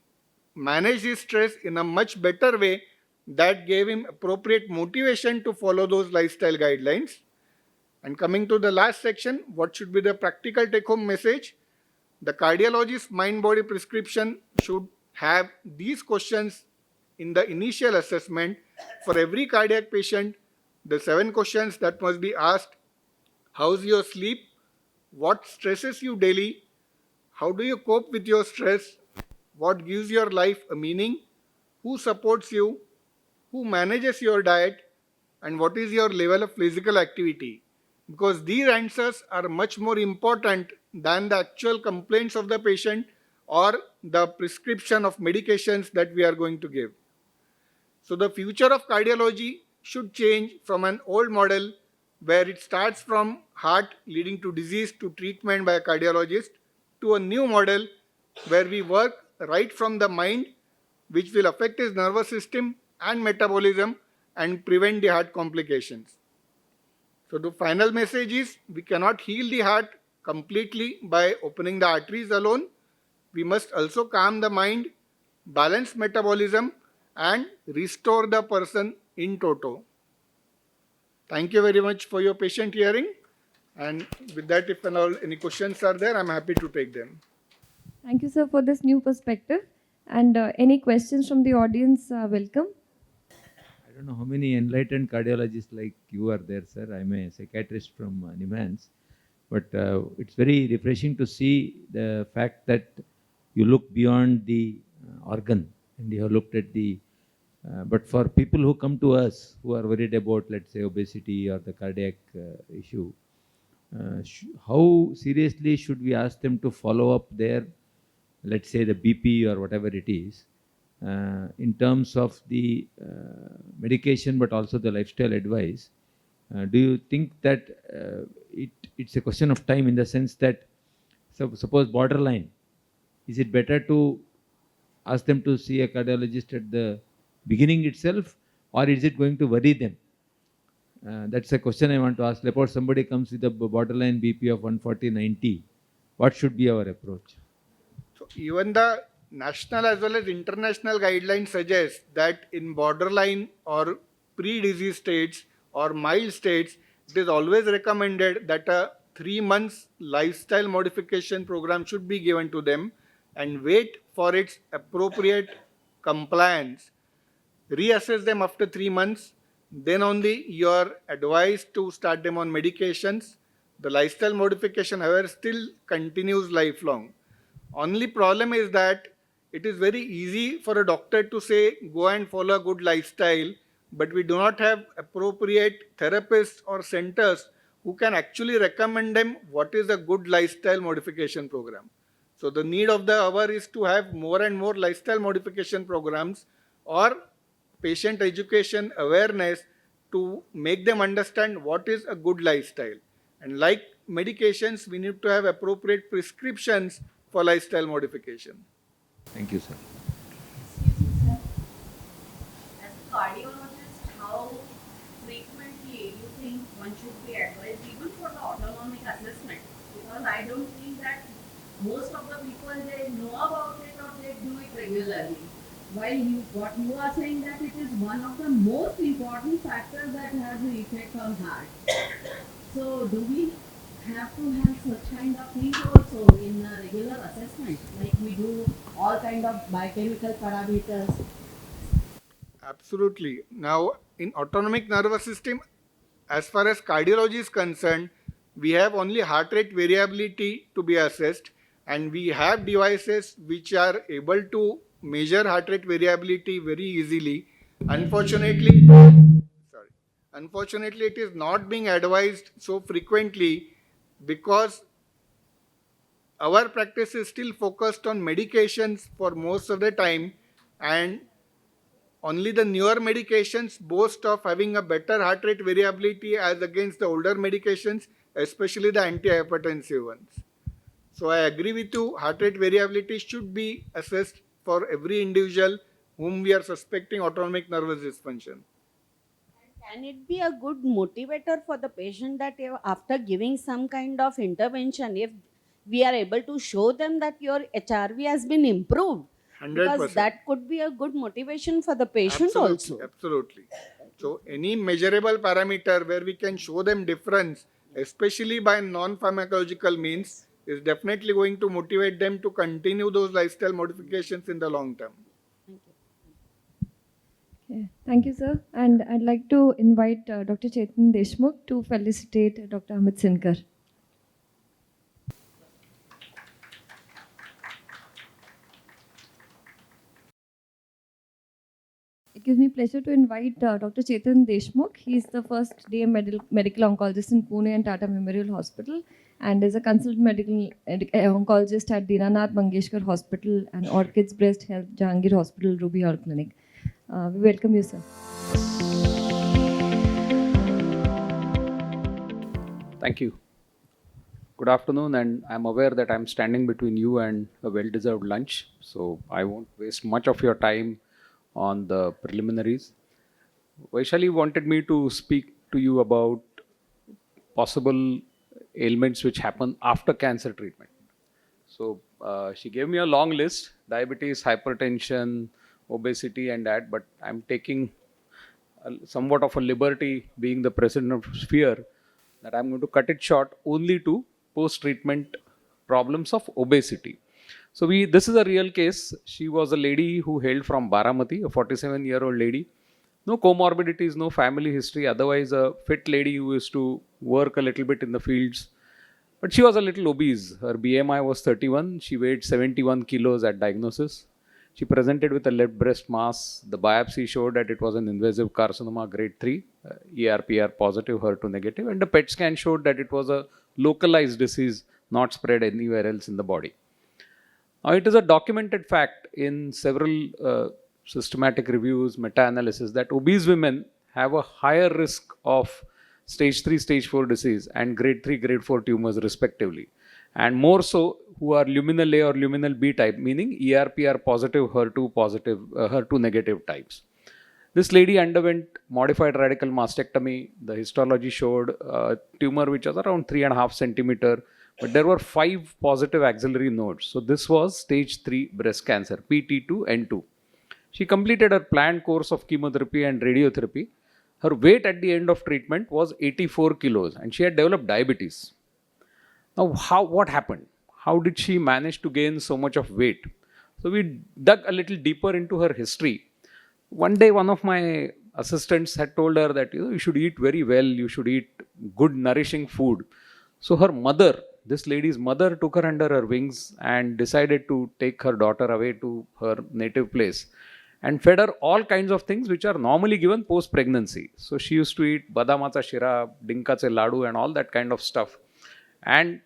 managed his stress in a much better way that gave him appropriate motivation to follow those lifestyle guidelines. And coming to the last section, what should be the practical take-home message? The cardiologist's mind-body prescription should have these questions in the initial assessment. For every cardiac patient, the 7 questions that must be asked: how's your sleep? What stresses you daily? How do you cope with your stress? What gives your life a meaning? Who supports you? Who manages your diet? And what is your level of physical activity? Because these answers are much more important than the actual complaints of the patient or the prescription of medications that we are going to give. So the future of cardiology should change from an old model where it starts from heart leading to disease to treatment by a cardiologist to a new model where we work right from the mind, which will affect his nervous system and metabolism and prevent the heart complications. So the final message is, we cannot heal the heart completely by opening the arteries alone. We must also calm the mind, balance metabolism, and restore the person in toto. Thank you very much for your patient hearing. And with that, if any questions are there, I'm happy to take them. Thank you, sir, for this new perspective. And any questions from the audience, welcome. I don't know how many enlightened cardiologists like you are there, sir. I'm a psychiatrist from NIMHANS. But it's very refreshing to see the fact that you look beyond the organ and you have looked at the. But for people who come to us who are worried about, let's say, obesity or the cardiac issue, how seriously should we ask them to follow up their, let's say, the BP or whatever it is, in terms of the medication but also the lifestyle advice? Do you think that it's a question of time, in the sense that, suppose borderline, is it better to ask them to see a cardiologist at the beginning itself, or is it going to worry them? That's a question I want to ask. Suppose somebody comes with a borderline BP of 140/90, what should be our approach? So even the national as well as international guidelines suggest that in borderline or pre-disease states or mild states, it is always recommended that a 3 months lifestyle modification program should be given to them and wait for its appropriate compliance. Reassess them after 3 months, then only you are advised to start them on medications. The lifestyle modification, however, still continues lifelong. Only problem is that it is very easy for a doctor to say go and follow a good lifestyle, but we do not have appropriate therapists or centers who can actually recommend them what is a good lifestyle modification program. So the need of the hour is to have more and more lifestyle modification programs or patient education awareness to make them understand what is a good lifestyle. And like medications, we need to have appropriate prescriptions for lifestyle modification. Thank you, sir. As a cardiologist, how frequently you think one should be advised even for the autonomic assessment? Because I don't think that most of the people they know about it or they do it regularly. While what you are saying that it is one of the most important factors that has an effect on heart. So do we have to have such kind of things also in a regular assessment, like we do all kind of biochemical parameters? Absolutely. Now, in autonomic nervous system, as far as cardiology is concerned, we have only heart rate variability to be assessed, and we have devices which are able to measure heart rate variability very easily. Unfortunately, sorry, unfortunately, it is not being advised so frequently because our practice is still focused on medications for most of the time, and only the newer medications boast of having a better heart rate variability as against the older medications, especially the antihypertensive ones. So I agree with you, heart rate variability should be assessed for every individual whom we are suspecting autonomic nervous dysfunction. Can it be a good motivator for the patient that after giving some kind of intervention, if we are able to show them that your HRV has been improved, because 100%. that could be a good motivation for the patient Absolutely, also. absolutely. So any measurable parameter where we can show them difference, especially by non-pharmacological means, is definitely going to motivate them to continue those lifestyle modifications in the long term. Okay. Thank you, sir. And I'd like to invite Dr. Chetan Deshmukh to felicitate Dr. Amit Sinkar. It gives me pleasure to invite Dr. Chetan Deshmukh. He is the first DM medical oncologist in Pune and Tata Memorial Hospital, and is a consultant medical oncologist at Dinanath Mangeshkar Hospital and Orchids Breast Health Jahangir Hospital, Ruby Hall Clinic. We welcome you, sir. Thank you. Good afternoon, and I'm aware that I'm standing between you and a well-deserved lunch, so I won't waste much of your time on the preliminaries. Vaishali wanted me to speak to you about possible ailments which happen after cancer treatment. So she gave me a long list: diabetes, hypertension, obesity, and that. But I'm taking somewhat of a liberty, being the president of Sphere, that I'm going to cut it short only to post-treatment problems of obesity. So this is a real case. She was a lady who hailed from Baramati, a 47-year-old lady. No comorbidities, no family history, otherwise a fit lady who used to work a little bit in the fields. But she was a little obese. Her BMI was 31. She weighed 71 kilos at diagnosis. She presented with a left breast mass. The biopsy showed that it was an invasive carcinoma grade 3, ERPR positive, HER2 negative, and the PET scan showed that it was a localized disease, not spread anywhere else in the body. Now, it is a documented fact in several systematic reviews, meta-analysis, that obese women have a higher risk of stage 3, stage 4 disease and grade 3, grade 4 tumors respectively. And more so who are luminal A or luminal B type, meaning ERPR positive, HER2 negative types. This lady underwent modified radical mastectomy. The histology showed a tumor which was around 3.5 centimeter, but there were 5 positive axillary nodes. So this was stage 3 breast cancer, PT2N2. She completed her planned course of chemotherapy and radiotherapy. Her weight at the end of treatment was 84 kilos and she had developed diabetes. Now, what happened? How did she manage to gain so much of weight? So we dug a little deeper into her history. One day, one of my assistants had told her that you should eat very well, you should eat good, nourishing food. So her mother, this lady's mother, took her under her wings and decided to take her daughter away to her native place and fed her all kinds of things which are normally given post pregnancy. So she used to eat badamacha shira, dinkache ladu, and all that kind of stuff. And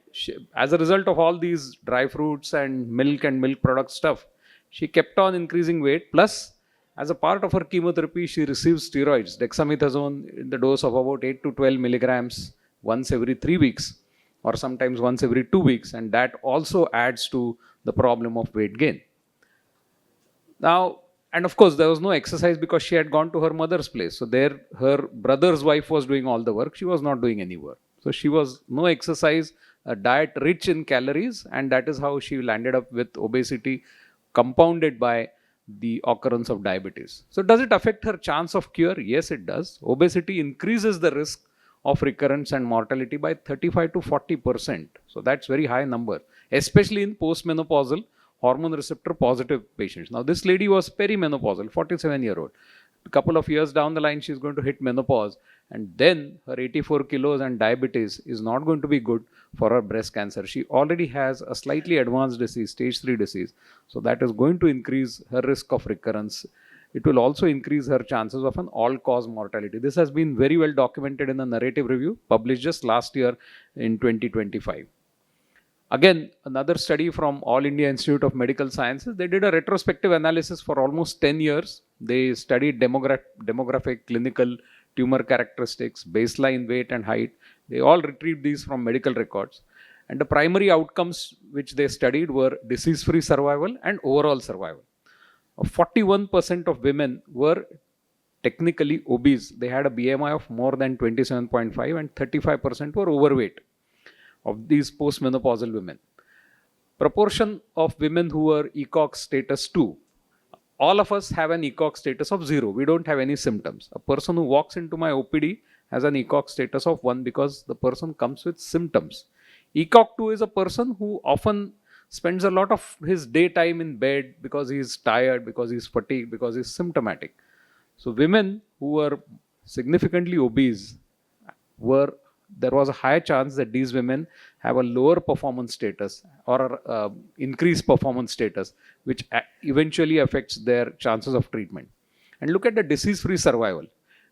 as a result of all these dry fruits and milk product stuff, she kept on increasing weight. Plus, as a part of her chemotherapy, she receives steroids, dexamethasone, in the dose of about 8 to 12 milligrams once every 3 weeks, or sometimes once every 2 weeks. And that also adds to the problem of weight gain. Now, and of course, there was no exercise because she had gone to her mother's place. So there, her brother's wife was doing all the work. She was not doing any work. So she was no exercise, a diet rich in calories, and that is how she landed up with obesity compounded by the occurrence of diabetes. So does it affect her chance of cure? Yes, it does. Obesity increases the risk of recurrence and mortality by 35 to 40%. So that's very high number, especially in postmenopausal hormone receptor positive patients. Now this lady was perimenopausal, 47-year-old. A couple of years down the line, she's going to hit menopause, and then her 84 kilos and diabetes is not going to be good for her breast cancer. She already has a slightly advanced disease, stage 3 disease. So that is going to increase her risk of recurrence. It will also increase her chances of an all-cause mortality. This has been very well documented in a narrative review published just last year in 2025. Again, another study from All India Institute of Medical Sciences, they did a retrospective analysis for almost 10 years. They studied demographic, clinical, tumor characteristics, baseline weight and height. They all retrieved these from medical records. And the primary outcomes which they studied were disease-free survival and overall survival. 41% of women were technically obese. They had a BMI of more than 27.5 and 35% were overweight of these postmenopausal women. Proportion of women who were ECOG status 2. All of us have an ECOG status of 0. We don't have any symptoms. A person who walks into my OPD has an ECOG status of 1 because the person comes with symptoms. ECOG 2 is a person who often spends a lot of his daytime in bed because he is tired, because he is fatigued, because he is symptomatic. So women who were significantly obese there was a high chance that these women have a lower performance status or increased performance status, which eventually affects their chances of treatment. And look at the disease-free survival.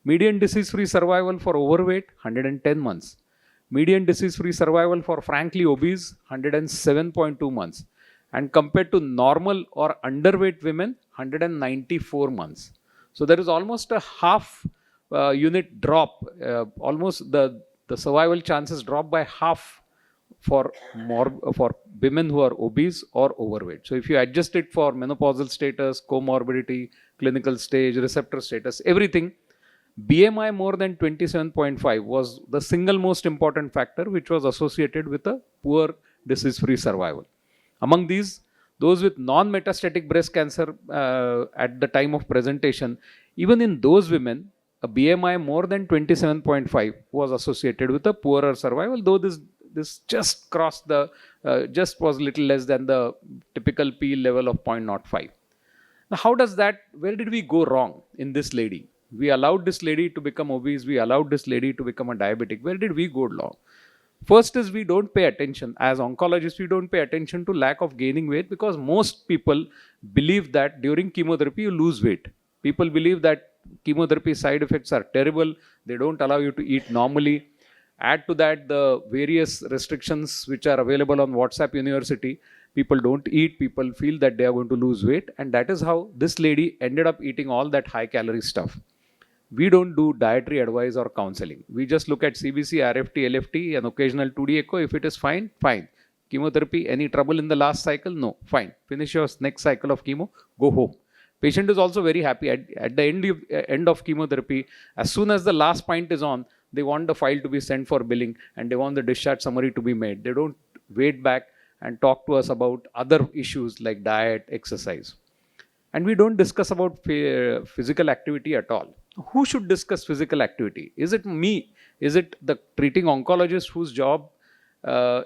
Median disease-free survival for overweight, 110 months. Median disease-free survival for frankly obese, 107.2 months. And compared to normal or underweight women, 194 months. So there is almost a half unit drop, almost the survival chances drop by half for women who are obese or overweight. So if you adjust it for menopausal status, comorbidity, clinical stage, receptor status, everything, BMI more than 27.5 was the single most important factor which was associated with a poor disease-free survival. Among these, those with non-metastatic breast cancer at the time of presentation, even in those women, a BMI more than 27.5 was associated with a poorer survival, though this just crossed just was little less than the typical P level of 0.05. Now, where did we go wrong in this lady? We allowed this lady to become obese, we allowed this lady to become a diabetic. Where did we go wrong? First is we don't pay attention. As oncologists, we don't pay attention to lack of gaining weight because most people believe that during chemotherapy you lose weight. People believe that chemotherapy side effects are terrible. They don't allow you to eat normally. Add to that the various restrictions which are available on WhatsApp University. People don't eat. People feel that they are going to lose weight. And that is how this lady ended up eating all that high calorie stuff. We don't do dietary advice or counseling. We just look at CBC, RFT, LFT, and occasional 2D echo. If it is fine, fine. Chemotherapy, any trouble in the last cycle? No, fine. Finish your next cycle of chemo, go home. Patient is also very happy. At the end of chemotherapy, as soon as the last pint is on, they want the file to be sent for billing and they want the discharge summary to be made. They don't wait back and talk to us about other issues like diet, exercise. And we don't discuss about physical activity at all. Who should discuss physical activity? Is it me? Is it the treating oncologist whose job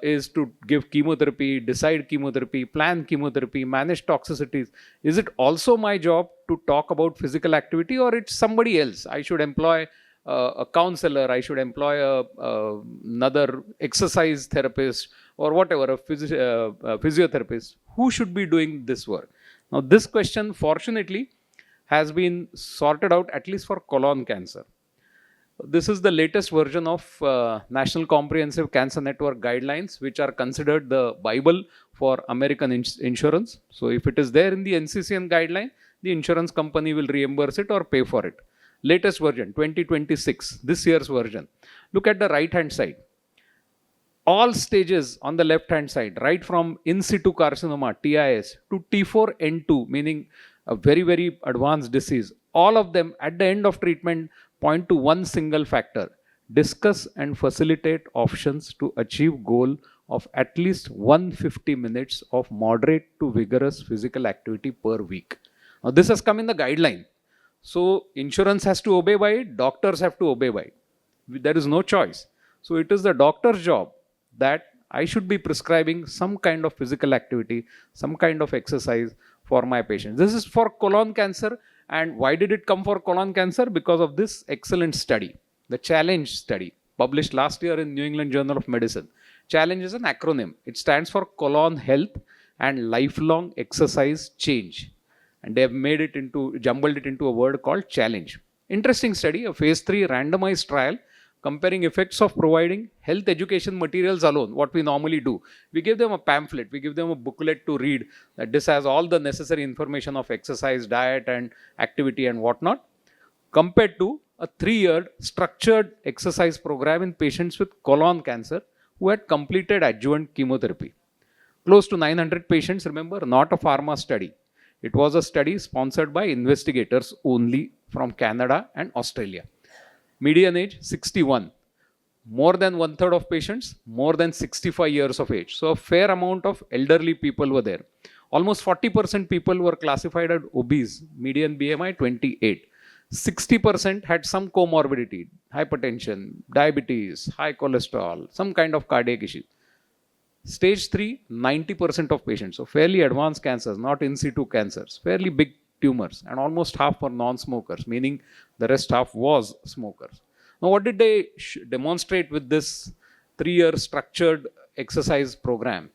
is to give chemotherapy, decide chemotherapy, plan chemotherapy, manage toxicities. Is it also my job to talk about physical activity, or it's somebody else? I should employ a counselor, I should employ another exercise therapist, or whatever, a physiotherapist. Who should be doing this work? Now, this question, fortunately, has been sorted out, at least for colon cancer. This is the latest version of National Comprehensive Cancer Network guidelines, which are considered the Bible for American insurance. So if it is there in the NCCN guideline, the insurance company will reimburse it or pay for it. Latest version, 2026, this year's version. Look at the right-hand side. All stages on the left-hand side, right from in situ carcinoma, TIS, to T4N2, meaning a very, very advanced disease, all of them at the end of treatment point to one single factor: discuss and facilitate options to achieve goal of at least 150 minutes of moderate to vigorous physical activity per week. Now, this has come in the guideline. So, insurance has to obey by it, doctors have to obey by it. There is no choice. So, it is the doctor's job that I should be prescribing some kind of physical activity, some kind of exercise for my patients. This is for colon cancer. And why did it come for colon cancer? Because of this excellent study, the challenge study, published last year in New England Journal of Medicine. Challenge is an acronym. It stands for colon health and lifelong exercise change. And they have made it into, jumbled it into a word called challenge. Interesting study, a phase 3 randomized trial comparing effects of providing health education materials alone, what we normally do. We give them a pamphlet, we give them a booklet to read, that this has all the necessary information of exercise, diet and activity and whatnot, compared to a 3-year structured exercise program in patients with colon cancer who had completed adjuvant chemotherapy. Close to 900 patients, remember, not a pharma study. It was a study sponsored by investigators only from Canada and Australia. Median age 61. More than 1/3 of patients, more than 65 years of age. So a fair amount of elderly people were there. Almost 40% people were classified as obese, median BMI 28. 60% had some comorbidity, hypertension, diabetes, high cholesterol, some kind of cardiac issue. Stage 3, 90% of patients, so fairly advanced cancers, not in situ cancers, fairly big tumors, and almost half were non-smokers, meaning the rest half was smokers. Now, what did they demonstrate with this 3-year structured exercise program?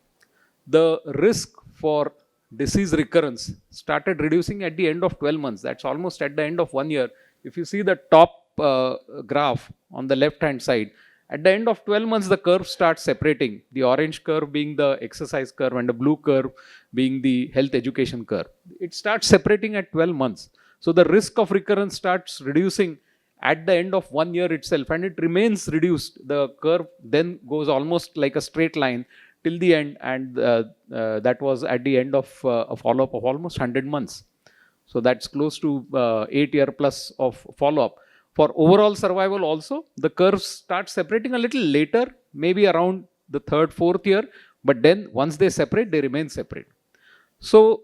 The risk for disease recurrence started reducing at the end of 12 months. That's almost at the end of 1 year. If you see the top graph on the left-hand side, at the end of 12 months, the curve starts separating, the orange curve being the exercise curve and the blue curve being the health education curve. It starts separating at 12 months. So the risk of recurrence starts reducing at the end of 1 year itself, and it remains reduced. The curve then goes almost like a straight line till the end, and that was at the end of a follow-up of almost 100 months. So that's close to 8 year plus of follow-up. For overall survival also, the curves start separating a little later, maybe around the 3rd, 4th year, but then once they separate, they remain separate. So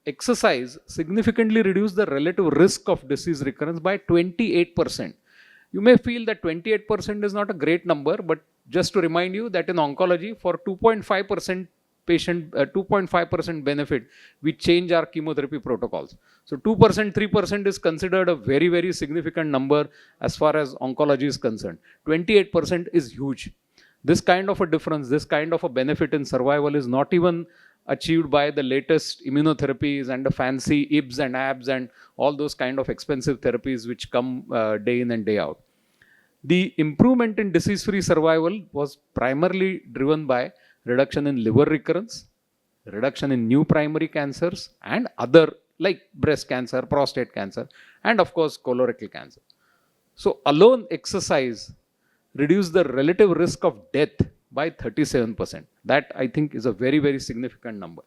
exercise significantly reduced the relative risk of disease recurrence by 28%. You may feel that 28% is not a great number, but just to remind you that in oncology, for 2.5% patient, 2.5% benefit, we change our chemotherapy protocols. So 2%, 3% is considered a very, very significant number as far as oncology is concerned. 28% is huge. This kind of a difference, this kind of a benefit in survival is not even achieved by the latest immunotherapies and the fancy IBS and ABS and all those kind of expensive therapies which come day in and day out. The improvement in disease-free survival was primarily driven by reduction in liver recurrence, reduction in new primary cancers, and other like breast cancer, prostate cancer, and of course colorectal cancer. So alone exercise reduced the relative risk of death by 37%. That I think is a very, very significant number.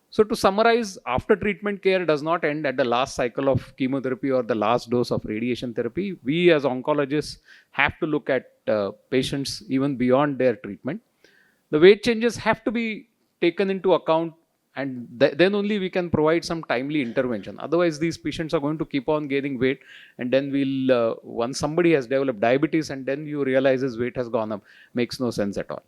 So to summarize, after treatment care does not end at the last cycle of chemotherapy or the last dose of radiation therapy. We as oncologists have to look at patients even beyond their treatment. The weight changes have to be taken into account, and then only we can provide some timely intervention. Otherwise, these patients are going to keep on gaining weight, and then we'll, once somebody has developed diabetes and then you realize his weight has gone up, makes no sense at all.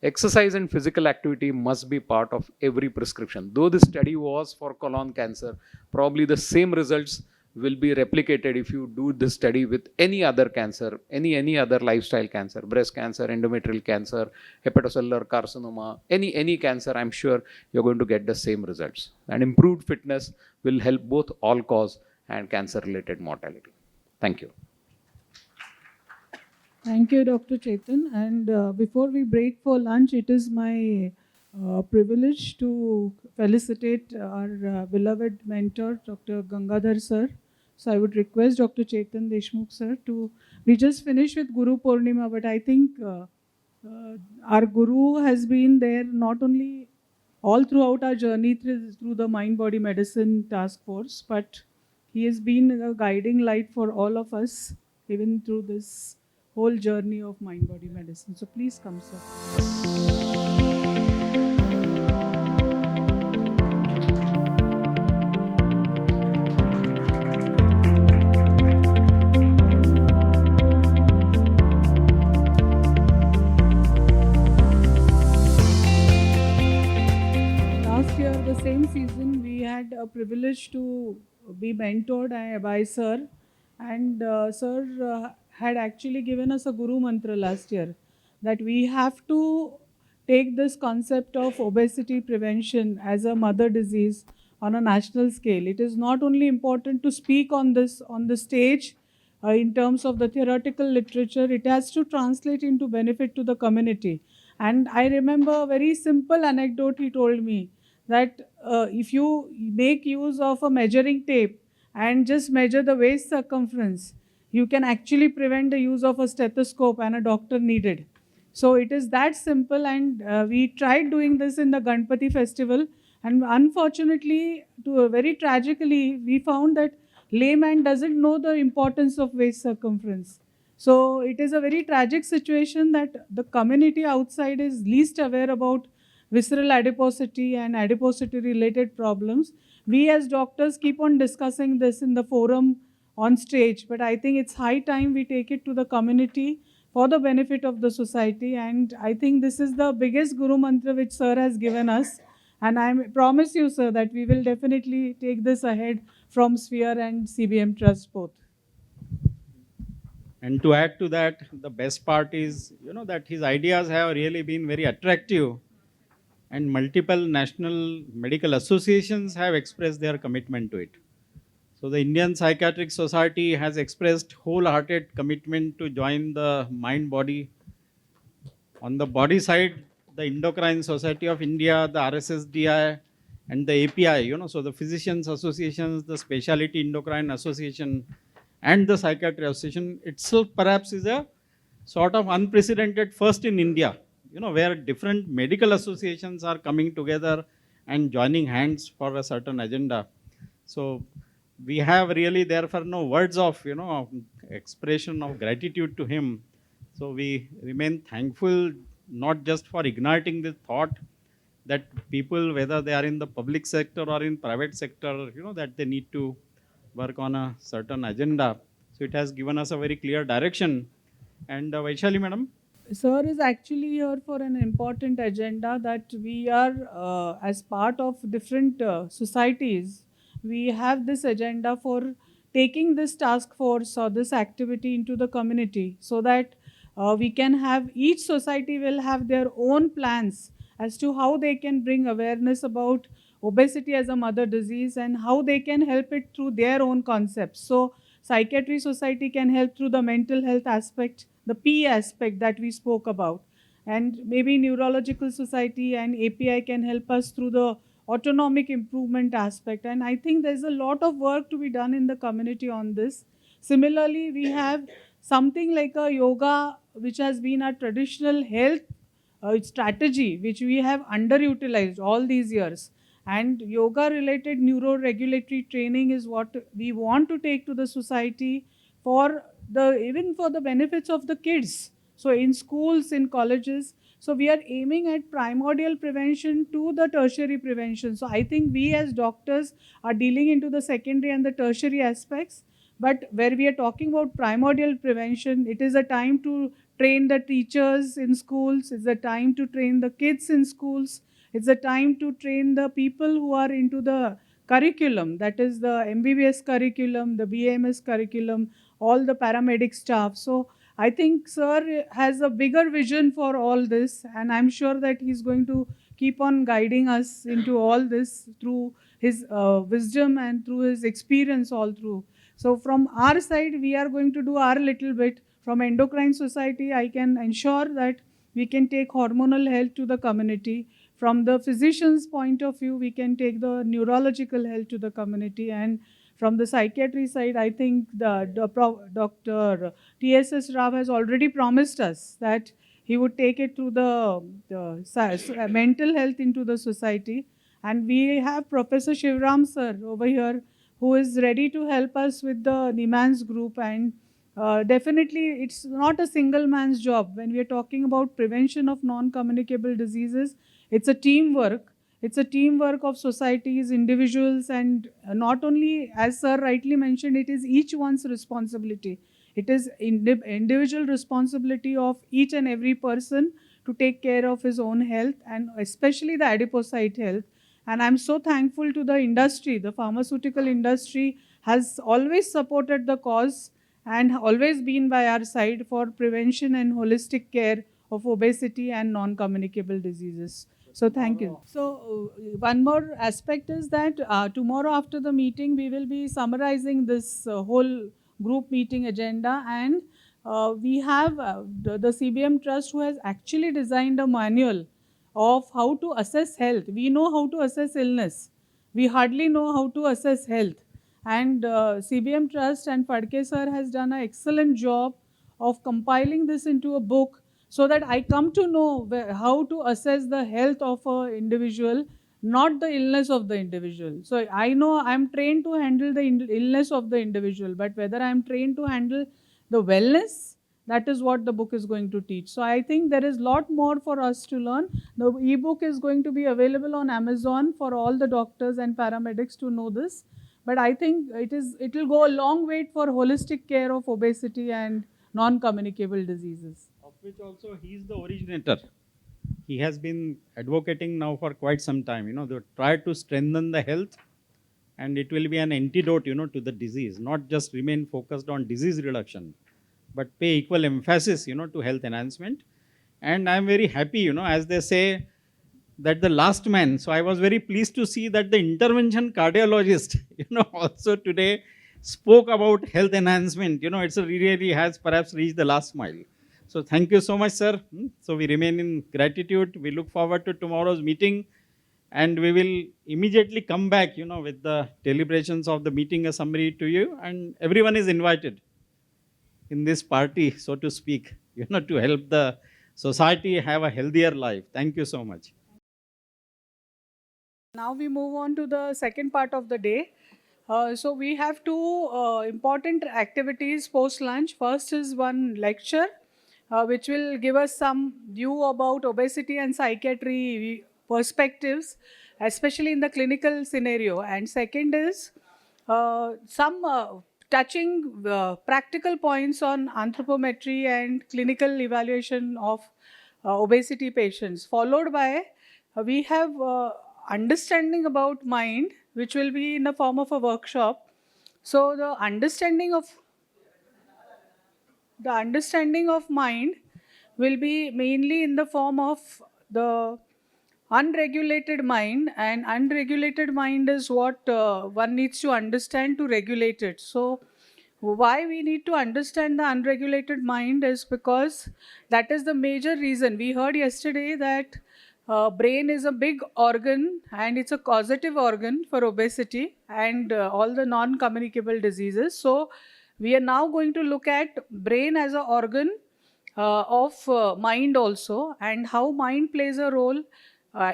exercise and physical activity must be part of every prescription. Though the study was for colon cancer, probably the same results will be replicated if you do this study with any other cancer, any other lifestyle cancer, breast cancer, endometrial cancer, hepatocellular carcinoma, any cancer. I'm sure you're going to get the same results. And improved fitness will help both all cause and cancer related mortality. Thank you. Thank you, Dr. Chetan. And before we break for lunch, it is my privilege to felicitate our beloved mentor, Dr. Gangadhar sir. So I would request Dr. Chetan Deshmukh sir to. We just finished with Guru Purnima, but I think our Guru has been there not only all throughout our journey through the Mind Body Medicine Task Force, but he has been a guiding light for all of us, even through this whole journey of Mind Body Medicine. So please come, sir. Last year, the same season, we had a privilege to be mentored by Sir, and Sir had actually given us a Guru Mantra last year that we have to take this concept of obesity prevention as a mother disease on a national scale. It is not only important to speak on this on the stage in terms of the theoretical literature, it has to translate into benefit to the community. And I remember a very simple anecdote he told me that if you make use of a measuring tape and just measure the waist circumference, you can actually prevent the use of a stethoscope and a doctor needed. So it is that simple, and we tried doing this in the Ganpati festival, and unfortunately, very tragically, we found that layman doesn't know the importance of waist circumference. So it is a very tragic situation that the community outside is least aware about visceral adiposity and adiposity related problems. We as doctors keep on discussing this in the forum on stage, but I think it's high time we take it to the community for the benefit of the society. And I think this is the biggest Guru Mantra which Sir has given us. And I promise you, Sir, that we will definitely take this ahead from Sphere and CBM Trust both. And to add to that, the best part is, that his ideas have really been very attractive, and multiple national medical associations have expressed their commitment to it. So the Indian Psychiatric Society has expressed wholehearted commitment to join the mind body. On the body side, the Endocrine Society of India, the RSSDI, and the API, so the Physicians Associations, the Specialty Endocrine Association, and the Psychiatry Association itself perhaps is a sort of unprecedented first in India, where different medical associations are coming together and joining hands for a certain agenda. So we have really therefore no words of, expression of gratitude to him. So we remain thankful not just for igniting the thought that people, whether they are in the public sector or in private sector, that they need to work on a certain agenda. So it has given us a very clear direction. And Vaishali madam. Sir is actually here for an important agenda that we are, as part of different societies, we have this agenda for taking this task force or this activity into the community so that we can have, each society will have their own plans as to how they can bring awareness about obesity as a mother disease and how they can help it through their own concepts. So Psychiatry Society can help through the mental health aspect, the P aspect that we spoke about. And maybe Neurological Society and API can help us through the autonomic improvement aspect. And I think there's a lot of work to be done in the community on this. Similarly, we have something like a yoga, which has been a traditional health strategy, which we have underutilized all these years. And yoga related neuroregulatory training is what we want to take to the society for the, even for the benefits of the kids. So in schools, in colleges, so we are aiming at primordial prevention to the tertiary prevention. So I think we as doctors are dealing into the secondary and the tertiary aspects. But where we are talking about primordial prevention, it is a time to train the teachers in schools. It's the time to train the kids in schools. It's the time to train the people who are into the curriculum, that is the MBBS curriculum, the BAMS curriculum, all the paramedic staff. So I think Sir has a bigger vision for all this, and I'm sure that he's going to keep on guiding us into all this through his wisdom and through his experience all through. So from our side, we are going to do our little bit. From Endocrine Society, I can ensure that we can take hormonal health to the community. From the physician's point of view, we can take the neurological health to the community. And from the psychiatry side, I think Dr. T.S.S. Rao has already promised us that he would take it to the mental health into the society. And we have Professor Shivram sir over here who is ready to help us with the Niman's group. And definitely it's not a single man's job. When we are talking about prevention of non-communicable diseases, it's a teamwork. It's a teamwork of societies, individuals, and not only, as sir rightly mentioned, it is each one's responsibility. It is individual responsibility of each and every person to take care of his own health, and especially the adipocyte health. And I'm so thankful to the industry. The pharmaceutical industry has always supported the cause and always been by our side for prevention and holistic care of obesity and non-communicable diseases. So thank you. So one more aspect is that tomorrow after the meeting, we will be summarizing this whole group meeting agenda, and we have the CBM Trust who has actually designed a manual of how to assess health. We know how to assess illness. We hardly know how to assess health. And CBM Trust and Phadke sir has done an excellent job of compiling this into a book so that I come to know how to assess the health of an individual, not the illness of the individual. So I know I'm trained to handle the illness of the individual, but whether I'm trained to handle the wellness, that is what the book is going to teach. So I think there is a lot more for us to learn. The ebook is going to be available on Amazon for all the doctors and paramedics to know this. But I think it will go a long way for holistic care of obesity and non-communicable diseases. Of which also he is the originator. He has been advocating now for quite some time. They try to strengthen the health, and it will be an antidote, to the disease. Not just remain focused on disease reduction, but pay equal emphasis, to health enhancement. And I am very happy, as they say, that the last man. So I was very pleased to see that the intervention cardiologist, also today spoke about health enhancement. It's really has perhaps reached the last mile. So thank you so much, sir. So we remain in gratitude. We look forward to tomorrow's meeting, and we will immediately come back, with the deliberations of the meeting, a summary to you, and everyone is invited in this party, so to speak, to help the society have a healthier life. Thank you so much. Now we move on to the second part of the day. So we have two important activities post lunch. First is one lecture, which will give us some view about obesity and psychiatry perspectives, especially in the clinical scenario. And second is some touching practical points on anthropometry and clinical evaluation of obesity patients, followed by we have understanding about mind, which will be in the form of a workshop. So the understanding of mind will be mainly in the form of the unregulated mind, and unregulated mind is what one needs to understand to regulate it. So why we need to understand the unregulated mind is because that is the major reason. We heard yesterday that brain is a big organ and it's a causative organ for obesity and all the non-communicable diseases. So we are now going to look at brain as an organ of mind also, and how mind plays a role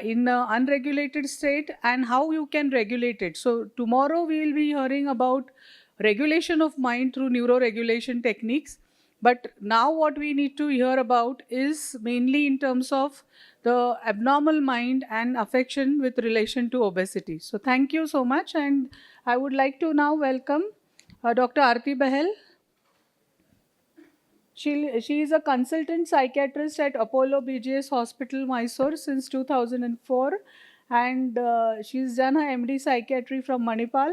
in unregulated state and how you can regulate it. So tomorrow we will be hearing about regulation of mind through neuroregulation techniques. But now what we need to hear about is mainly in terms of the abnormal mind and affection with relation to obesity. So thank you so much, and I would like to now welcome Dr. Aarti Bahel. She is a consultant psychiatrist at Apollo BGS Hospital, Mysore since 2004, and she's done her MD Psychiatry from Manipal.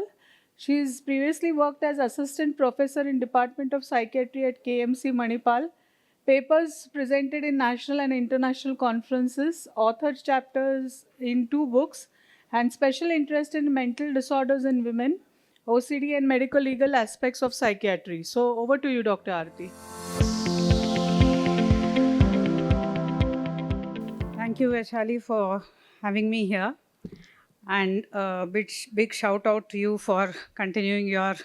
She's previously worked as assistant professor in Department of Psychiatry at KMC Manipal. Papers presented in national and international conferences, authored chapters in 2 books, and special interest in mental disorders in women, OCD, and medical legal aspects of psychiatry. So, over to you, Dr. Aarti. Thank you, Vaishali, for having me here. And a big shout out to you for continuing your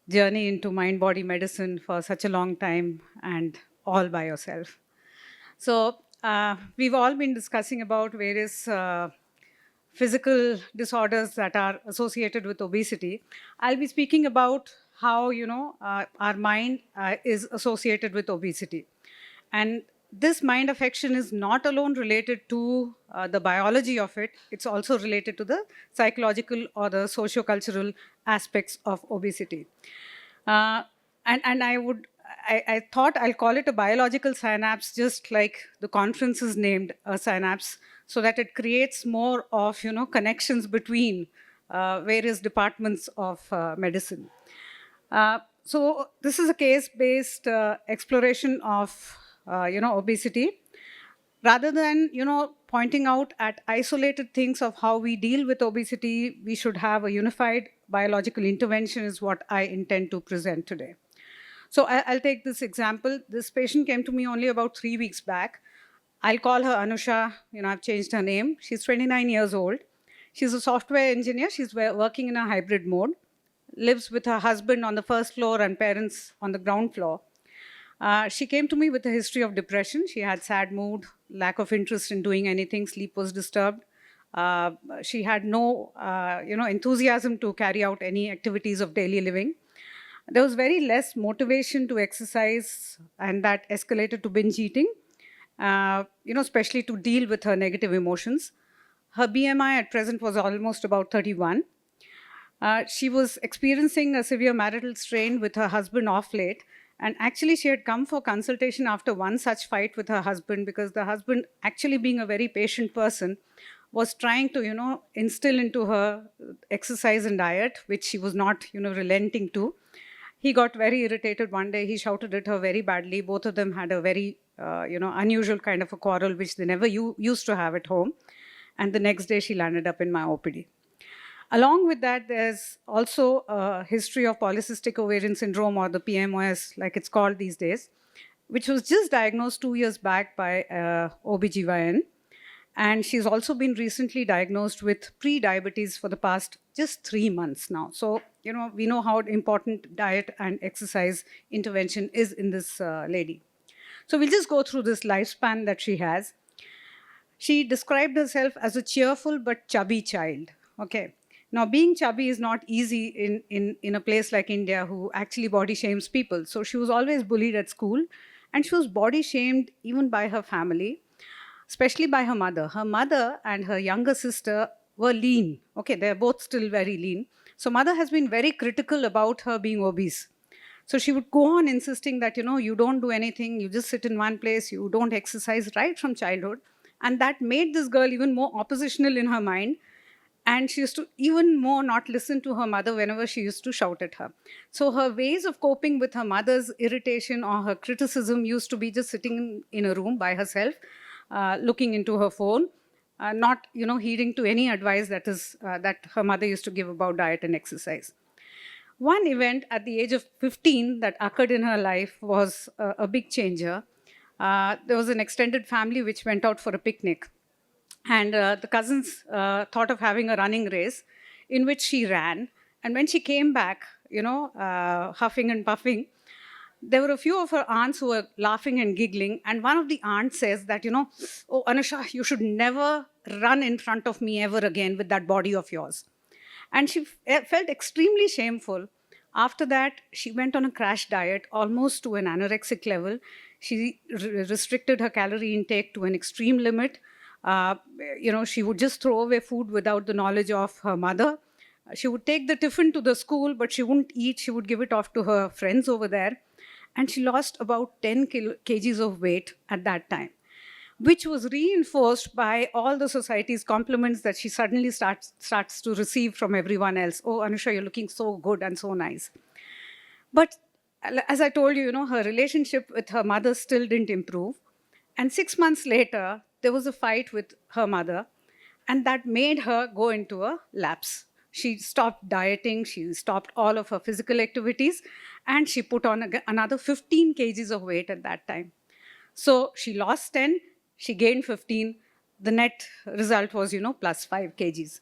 journey into mind body medicine for such a long time and all by yourself. So, we've all been discussing about various physical disorders that are associated with obesity. I'll be speaking about how, our mind is associated with obesity. And this mind affection is not alone related to the biology of it, it's also related to the psychological or the socio-cultural aspects of obesity. And I thought I'll call it a biological synapse, just like the conference is named a synapse, so that it creates more of, connections between various departments of medicine. So this is a case-based exploration of, obesity. Rather than, pointing out at isolated things of how we deal with obesity, we should have a unified biological intervention is what I intend to present today. So I'll take this example. This patient came to me only about 3 weeks back. I'll call her Anusha. I've changed her name. She's 29 years old. She's a software engineer. She's working in a hybrid mode. Lives with her husband on the first floor and parents on the ground floor. She came to me with a history of depression. She had sad mood, lack of interest in doing anything, sleep was disturbed. She had no, enthusiasm to carry out any activities of daily living. There was very less motivation to exercise, and that escalated to binge eating, especially to deal with her negative emotions. Her BMI at present was almost about 31. She was experiencing a severe marital strain with her husband off late. And actually, she had come for consultation after one such fight with her husband, because the husband, actually being a very patient person, was trying to, instill into her exercise and diet, which she was not, relenting to. He got very irritated one day. He shouted at her very badly. Both of them had a very, unusual kind of a quarrel, which they never used to have at home. And the next day, she landed up in my OPD. Along with that, there's also a history of polycystic ovarian syndrome, or the PMOS, like it's called these days, which was just diagnosed 2 years back by OBGYN. And she's also been recently diagnosed with pre-diabetes for the past just 3 months now. So, we know how important diet and exercise intervention is in this lady. So we'll just go through this lifespan that she has. She described herself as a cheerful but chubby child. Okay. Now, being chubby is not easy in a place like India, who actually body shames people. So she was always bullied at school, and she was body shamed even by her family, especially by her mother. Her mother and her younger sister were lean. Okay, they're both still very lean. So mother has been very critical about her being obese. So she would go on insisting that, you don't do anything, you just sit in one place, you don't exercise right from childhood. And that made this girl even more oppositional in her mind. And she used to even more not listen to her mother whenever she used to shout at her. So her ways of coping with her mother's irritation or her criticism used to be just sitting in a room by herself, looking into her phone, not heeding to any advice that her mother used to give about diet and exercise. One event at the age of 15 that occurred in her life was a big changer. There was an extended family which went out for a picnic. And the cousins thought of having a running race in which she ran. And when she came back, huffing and puffing, there were a few of her aunts who were laughing and giggling. And one of the aunts says that, oh, Anusha, you should never run in front of me ever again with that body of yours. And she felt extremely shameful. After that, she went on a crash diet, almost to an anorexic level. She restricted her calorie intake to an extreme limit. She would just throw away food without the knowledge of her mother. She would take the tiffin to the school, but she wouldn't eat. She would give it off to her friends over there. And she lost about 10 kgs of weight at that time, which was reinforced by all the society's compliments that she suddenly starts to receive from everyone else. Oh, Anusha, you're looking so good and so nice. But as I told you, her relationship with her mother still didn't improve. And 6 months later, there was a fight with her mother, and that made her go into a lapse. She stopped dieting, she stopped all of her physical activities, and she put on another 15 kgs of weight at that time. So she lost 10, she gained 15. The net result was, plus 5 kgs.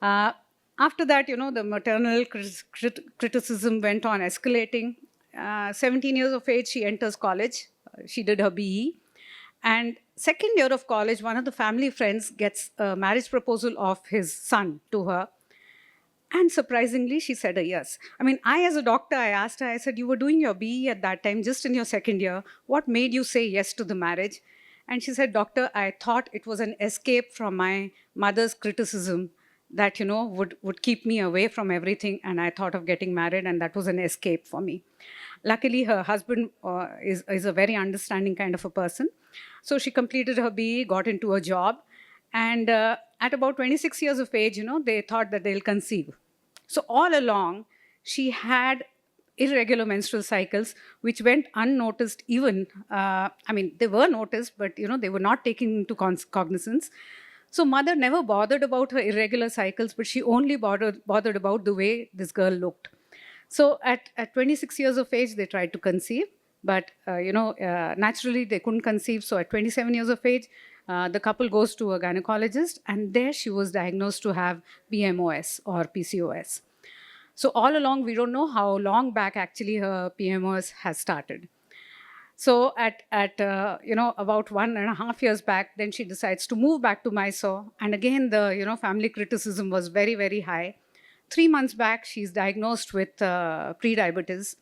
After that, the maternal criticism went on escalating. 17 years of age, she enters college. She did her BE. And second year of college, one of the family friends gets a marriage proposal of his son to her. And surprisingly, she said a yes. I mean, as a doctor, I asked her, I said, you were doing your BE at that time, just in your second year. What made you say yes to the marriage? And she said, doctor, I thought it was an escape from my mother's criticism that, would keep me away from everything. And I thought of getting married, and that was an escape for me. Luckily, her husband is a very understanding kind of a person. So she completed her BE, got into a job. And at about 26 years of age, they thought that they'll conceive. So all along, she had irregular menstrual cycles, which went unnoticed even, they were noticed, but, they were not taken into cognizance. So mother never bothered about her irregular cycles, but she only bothered about the way this girl looked. So at 26 years of age, they tried to conceive, but naturally they couldn't conceive. So at 27 years of age, the couple goes to a gynecologist, and there she was diagnosed to have PMOS or PCOS. So all along, we don't know how long back actually her PMOS has started. So at about 1.5 years back, then she decides to move back to Mysore. And again, the family criticism was very, very high. 3 months back, she's diagnosed with prediabetes.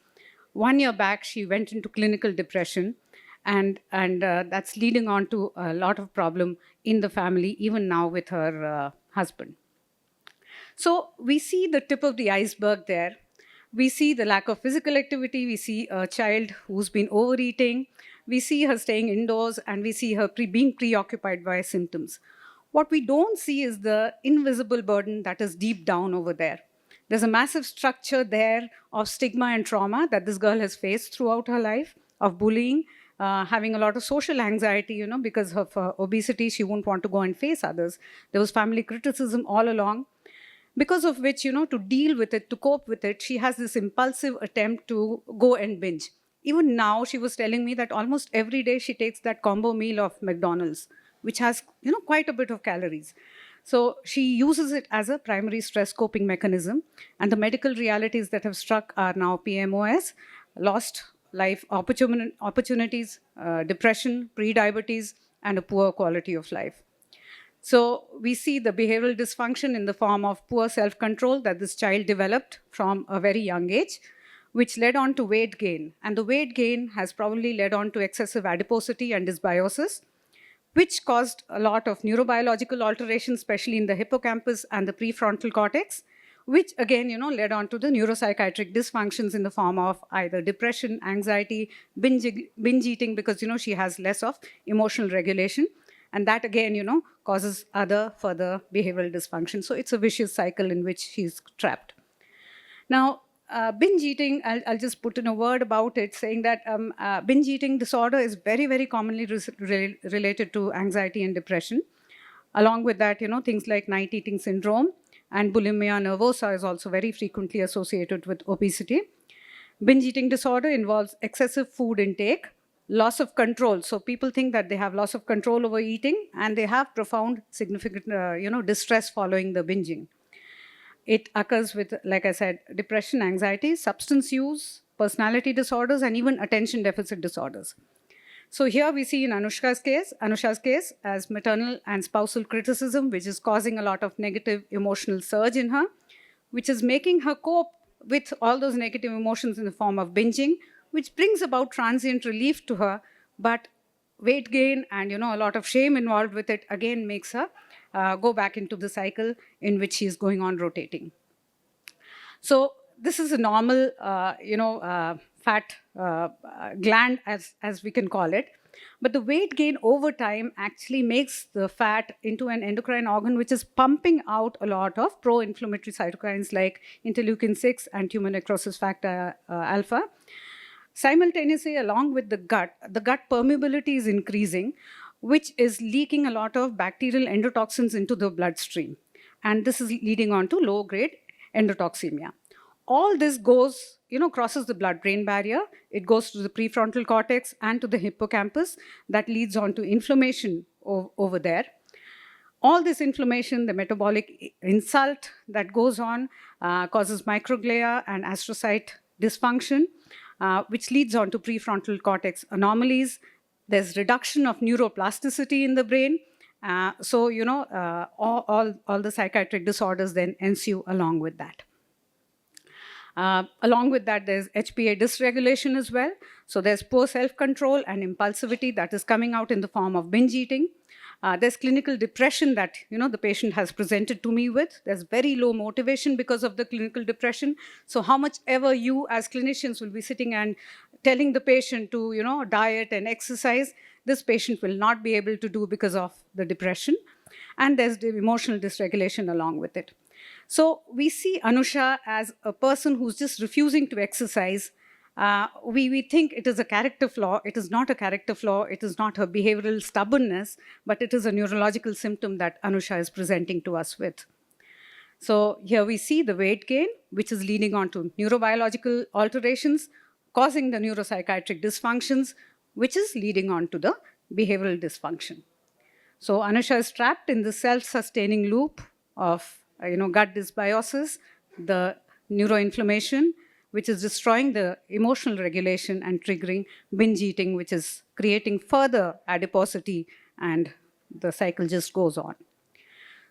1 year back, she went into clinical depression. And that's leading on to a lot of problem in the family, even now with her husband. So we see the tip of the iceberg there. We see the lack of physical activity. We see a child who's been overeating. We see her staying indoors, and we see her being preoccupied by symptoms. What we don't see is the invisible burden that is deep down over there. There's a massive structure there of stigma and trauma that this girl has faced throughout her life, of bullying, having a lot of social anxiety, because of obesity, she wouldn't want to go and face others. There was family criticism all along, because of which, to deal with it, to cope with it, she has this impulsive attempt to go and binge. Even now, she was telling me that almost every day she takes that combo meal of McDonald's, which has, quite a bit of calories. So she uses it as a primary stress coping mechanism. And the medical realities that have struck are now PMOS, lost life opportunities, depression, prediabetes, and a poor quality of life. So we see the behavioral dysfunction in the form of poor self-control that this child developed from a very young age, which led on to weight gain. And the weight gain has probably led on to excessive adiposity and dysbiosis, which caused a lot of neurobiological alterations, especially in the hippocampus and the prefrontal cortex, which again, led on to the neuropsychiatric dysfunctions in the form of either depression, anxiety, binge eating, because, she has less of emotional regulation. And that again, causes other further behavioral dysfunction. So it's a vicious cycle in which she's trapped. Now, binge eating, I'll just put in a word about it, saying that binge eating disorder is very, very commonly related to anxiety and depression. Along with that, things like night eating syndrome and bulimia nervosa is also very frequently associated with obesity. Binge eating disorder involves excessive food intake, loss of control. So people think that they have loss of control over eating, and they have profound, significant, distress following the binging. It occurs with, like I said, depression, anxiety, substance use, personality disorders, and even attention deficit disorders. So here we see in Anusha's case as maternal and spousal criticism, which is causing a lot of negative emotional surge in her, which is making her cope with all those negative emotions in the form of binging, which brings about transient relief to her, but weight gain and, a lot of shame involved with it again makes her go back into the cycle in which she is going on rotating. So this is a normal, fat gland, as we can call it. But the weight gain over time actually makes the fat into an endocrine organ which is pumping out a lot of pro-inflammatory cytokines like interleukin-6 and tumor necrosis factor alpha. Simultaneously, along with the gut permeability is increasing, which is leaking a lot of bacterial endotoxins into the bloodstream. And this is leading on to low-grade endotoxemia. All this goes, crosses the blood-brain barrier. It goes to the prefrontal cortex and to the hippocampus. That leads on to inflammation over there. All this inflammation, the metabolic insult that goes on, causes microglia and astrocyte dysfunction, which leads on to prefrontal cortex anomalies. There's reduction of neuroplasticity in the brain. All the psychiatric disorders then ensue along with that. Along with that, there's HPA dysregulation as well. So there's poor self-control and impulsivity that is coming out in the form of binge eating. There's clinical depression that the patient has presented to me with. There's very low motivation because of the clinical depression. So how much ever you as clinicians will be sitting and telling the patient to diet and exercise, this patient will not be able to do because of the depression. And there's the emotional dysregulation along with it. So we see Anusha as a person who's just refusing to exercise. We think it is a character flaw. It is not a character flaw. It is not her behavioral stubbornness, but it is a neurological symptom that Anusha is presenting to us with. So here we see the weight gain, which is leading on to neurobiological alterations, causing the neuropsychiatric dysfunctions, which is leading on to the behavioral dysfunction. So Anusha is trapped in the self-sustaining loop of gut dysbiosis, the neuroinflammation, which is destroying the emotional regulation and triggering binge eating, which is creating further adiposity, and the cycle just goes on.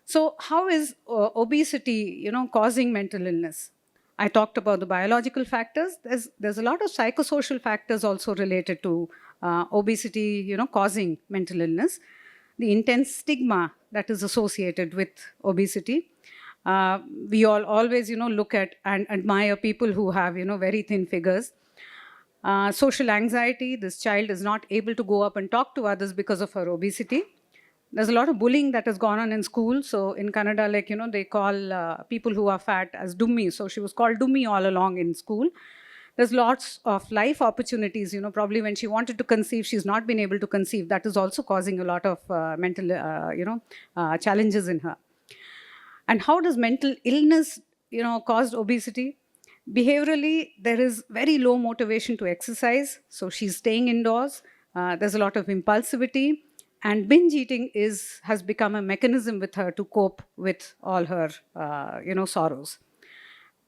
So how is obesity, causing mental illness? I talked about the biological factors. There's a lot of psychosocial factors also related to obesity, causing mental illness. The intense stigma that is associated with obesity. We all always, look at and admire people who have, very thin figures. Social anxiety, this child is not able to go up and talk to others because of her obesity. There's a lot of bullying that has gone on in school. So in Kannada, they call people who are fat as dummi. So she was called dummi all along in school. There's lots of life opportunities, probably when she wanted to conceive, she's not been able to conceive. That is also causing a lot of mental, challenges in her. And how does mental illness, cause obesity? Behaviorally, there is very low motivation to exercise. So she's staying indoors. There's a lot of impulsivity. And binge eating has become a mechanism with her to cope with all her, sorrows.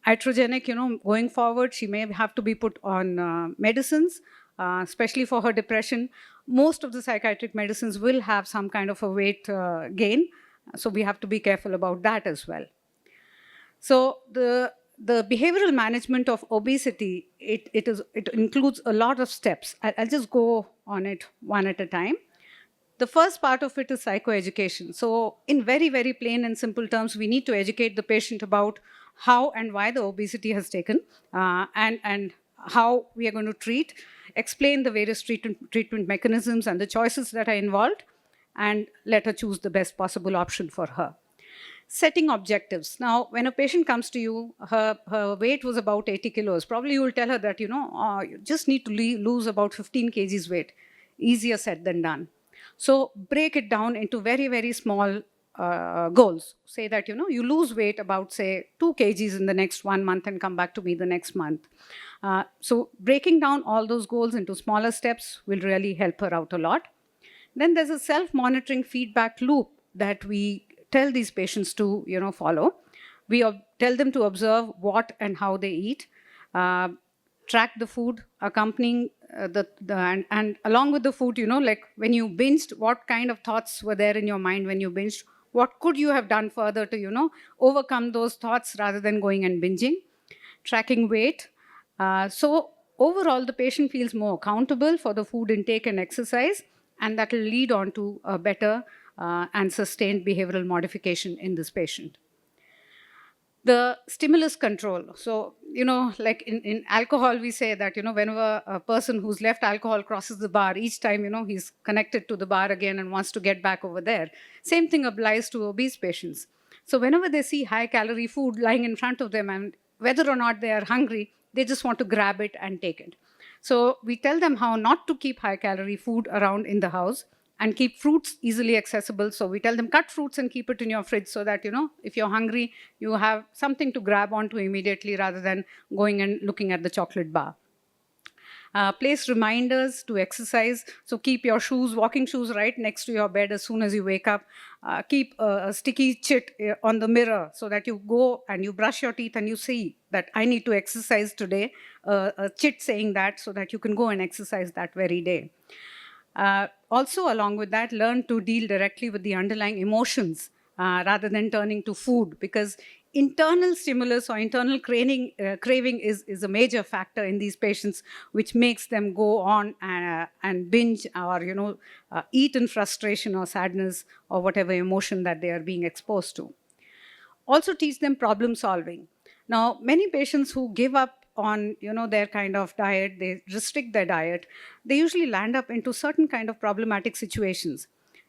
Iatrogenic, going forward, she may have to be put on medicines, especially for her depression. Most of the psychiatric medicines will have some kind of a weight gain. So we have to be careful about that as well. So the behavioral management of obesity, it includes a lot of steps. I'll just go on it one at a time. The first part of it is psychoeducation. So in very, very plain and simple terms, we need to educate the patient about how and why the obesity has taken, and how we are going to treat, explain the various treatment mechanisms and the choices that are involved, and let her choose the best possible option for her. Setting objectives. Now, when a patient comes to you, her weight was about 80 kilos. Probably you will tell her that, you just need to lose about 15 kgs weight. Easier said than done. So break it down into very, very small goals. Say that, you lose weight about, say, 2 kgs in the next 1 month and come back to me the next month. So breaking down all those goals into smaller steps will really help her out a lot. Then there's a self-monitoring feedback loop that we tell these patients to, follow. We tell them to observe what and how they eat, track the food, accompanying and along with the food, like when you binged, what kind of thoughts were there in your mind when you binged? What could you have done further to, overcome those thoughts rather than going and binging? Tracking weight. So overall, the patient feels more accountable for the food intake and exercise, and that will lead on to a better and sustained behavioral modification in this patient. The stimulus control. So, like in alcohol, we say that, whenever a person who's left alcohol crosses the bar, each time, he's connected to the bar again and wants to get back over there. Same thing applies to obese patients. So whenever they see high calorie food lying in front of them, and whether or not they are hungry, they just want to grab it and take it. So we tell them how not to keep high calorie food around in the house and keep fruits easily accessible. So we tell them cut fruits and keep it in your fridge so that, if you're hungry, you have something to grab onto immediately rather than going and looking at the chocolate bar. Place reminders to exercise. So keep your walking shoes right next to your bed as soon as you wake up. Keep a sticky chit on the mirror so that you go and you brush your teeth and you see that I need to exercise today. A chit saying that so that you can go and exercise that very day. Also, along with that, learn to deal directly with the underlying emotions rather than turning to food, because internal stimulus or internal craving is a major factor in these patients, which makes them go on and binge or eat in frustration or sadness or whatever emotion that they are being exposed to. Also teach them problem solving. Now, many patients who give up on their kind of diet, they restrict their diet, they usually land up into certain kind of problematic situations.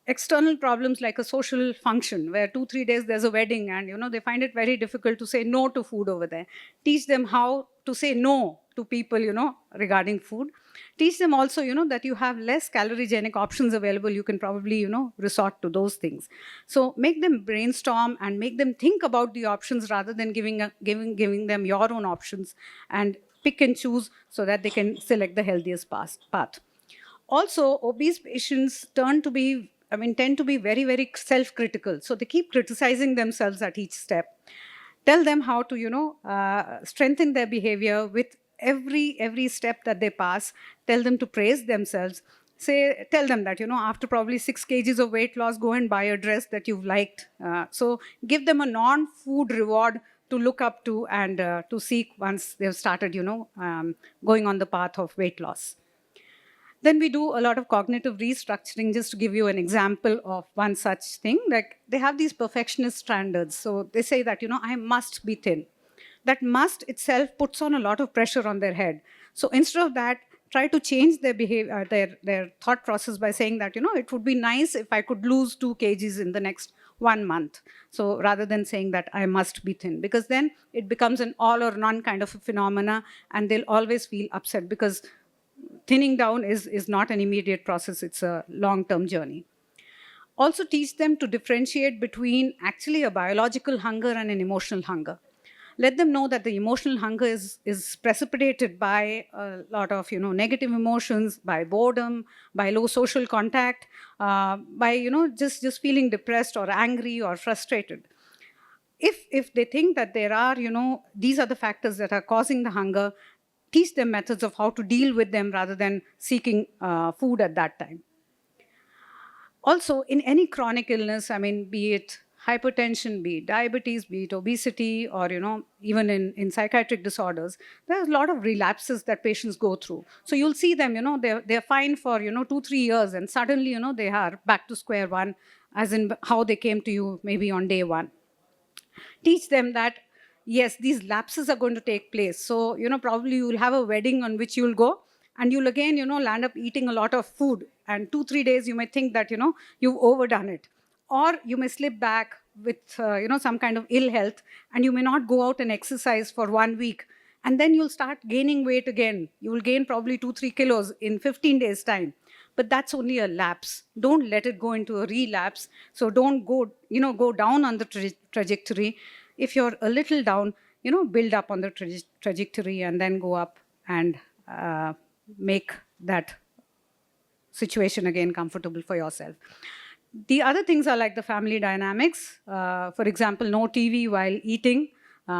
External problems like a social function where 2-3 days there's a wedding and they find it very difficult to say no to food over there. Teach them how to say no to people regarding food. Teach them also that you have less calorigenic options available. You can probably resort to those things. So make them brainstorm and make them think about the options rather than giving them your own options, and pick and choose so that they can select the healthiest path. Also, obese patients tend to be very, very self-critical. So they keep criticizing themselves at each step. Tell them how to, strengthen their behavior with every step that they pass. Tell them to praise themselves. Tell them that, after probably 6 kgs of weight loss, go and buy a dress that you've liked. So give them a non-food reward to look up to and to seek once they've started, going on the path of weight loss. Then we do a lot of cognitive restructuring. Just to give you an example of one such thing, like they have these perfectionist standards. So they say that, I must be thin. That must itself puts on a lot of pressure on their head. So instead of that, try to change their behavior, their thought process by saying that, it would be nice if I could lose 2 kgs in the next 1 month. So rather than saying that I must be thin, because then it becomes an all or none kind of a phenomena, and they'll always feel upset because thinning down is not an immediate process, it's a long-term journey. Also teach them to differentiate between actually a biological hunger and an emotional hunger. Let them know that the emotional hunger is precipitated by a lot of negative emotions, by boredom, by low social contact, by just feeling depressed or angry or frustrated. If they think that there are these are the factors that are causing the hunger, teach them methods of how to deal with them rather than seeking food at that time. Also, in any chronic illness, be it hypertension, be it diabetes, be it obesity, or even in psychiatric disorders, there's a lot of relapses that patients go through. So you'll see them, they're fine for 2-3 years, and suddenly they are back to square one, as in how they came to you maybe on day one. Teach them that yes, these lapses are going to take place. So, probably you'll have a wedding on which you'll go, and you'll again, land up eating a lot of food. And 2-3 days, you may think that, you've overdone it. Or you may slip back with, some kind of ill health, and you may not go out and exercise for 1 week. And then you'll start gaining weight again. You will gain probably 2-3 kilos in 15 days' time. But that's only a lapse. Don't let it go into a relapse. So don't go down on the trajectory. If you're a little down, build up on the trajectory and then go up and make that situation again comfortable for yourself. The other things are like the family dynamics. For example, no TV while eating,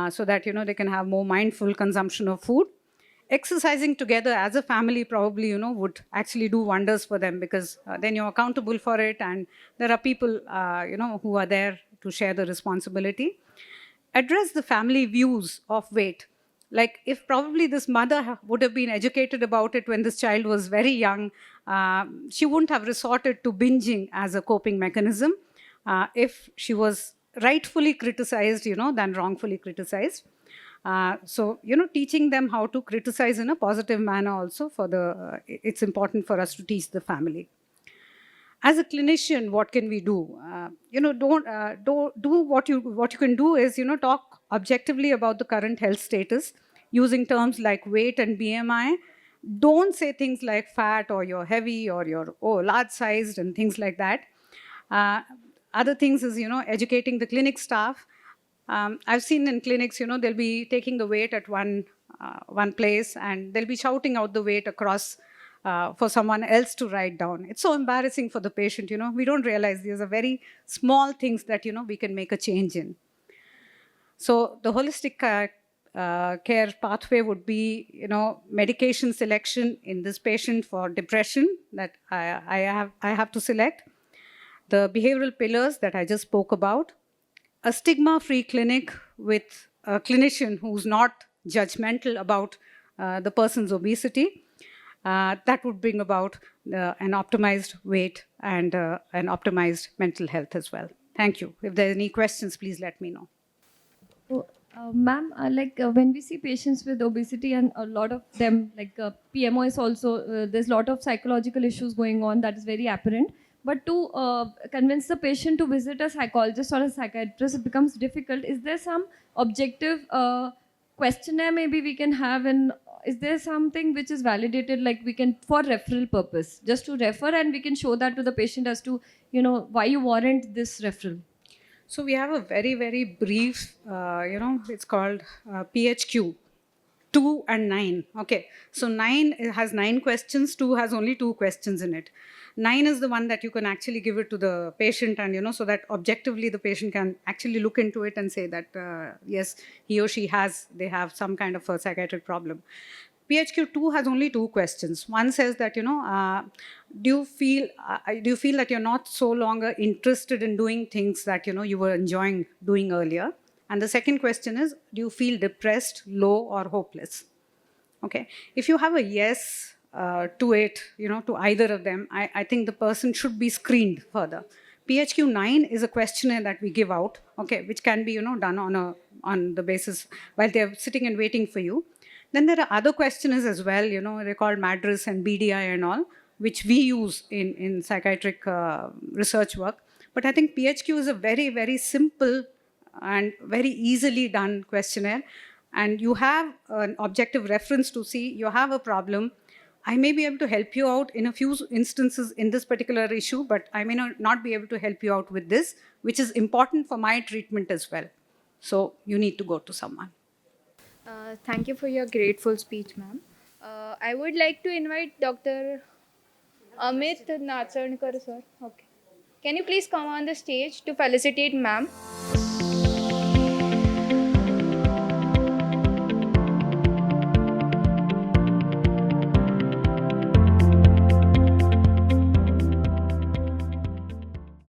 so that they can have more mindful consumption of food. Exercising together as a family probably would actually do wonders for them, because then you're accountable for it, and there are people who are there to share the responsibility. Address the family views of weight. Like if probably this mother would have been educated about it when this child was very young, she wouldn't have resorted to binging as a coping mechanism. If she was rightfully criticized, than wrongfully criticized. So, teaching them how to criticize in a positive manner also it's important for us to teach the family. As a clinician, what can we do? Don't do what you can do is, talk objectively about the current health status using terms like weight and BMI. Don't say things like fat or you're heavy or you're large sized and things like that. uh, Other things is, educating the clinic staff. I've seen in clinics, they'll be taking the weight at one place and they'll be shouting out the weight across for someone else to write down. It's so embarrassing for the patient. We don't realize these are very small things that, we can make a change in. So the holistic care pathway would be, medication selection in this patient for depression that I have to select, the behavioral pillars that I just spoke about, a stigma-free clinic with a clinician who's not judgmental about the person's obesity. That would bring about an optimized weight and an optimized mental health as well. Thank you. If there are any questions, please let me know. So, ma'am, when we see patients with obesity, and a lot of them, PMO is also, there's a lot of psychological issues going on that is very apparent. But to convince the patient to visit a psychologist or a psychiatrist, it becomes difficult. Is there some objective questionnaire maybe we can have? And is there something which is validated, like we can, for referral purpose, just to refer, and we can show that to the patient as to, why you warrant this referral? So we have a very, very brief, it's called PHQ, 2 and 9. Okay, so 9 has 9 questions, 2 has only 2 questions in it. 9 is the one that you can actually give it to the patient and, so that objectively the patient can actually look into it and say that, yes, he or she they have some kind of a psychiatric problem. PHQ2 has only 2 questions. One says that, do you feel that you're not so longer interested in doing things that, you were enjoying doing earlier? And the second question is, do you feel depressed, low, or hopeless? Okay. If you have a yes to it, to either of them, I think the person should be screened further. PHQ9 is a questionnaire that we give out, okay, which can be, done on the basis while they're sitting and waiting for you. Then there are other questionnaires as well, they're called MADRS and BDI and all, which we use in psychiatric research work. But I think PHQ is a very, very simple and very easily done questionnaire. And you have an objective reference to see you have a problem. I may be able to help you out in a few instances in this particular issue, but I may not be able to help you out with this, which is important for my treatment as well. So you need to go to someone. Thank you for your grateful speech, ma'am. I would like to invite Dr. Amit Natsankar, sir. Okay. Can you please come on the stage to felicitate ma'am?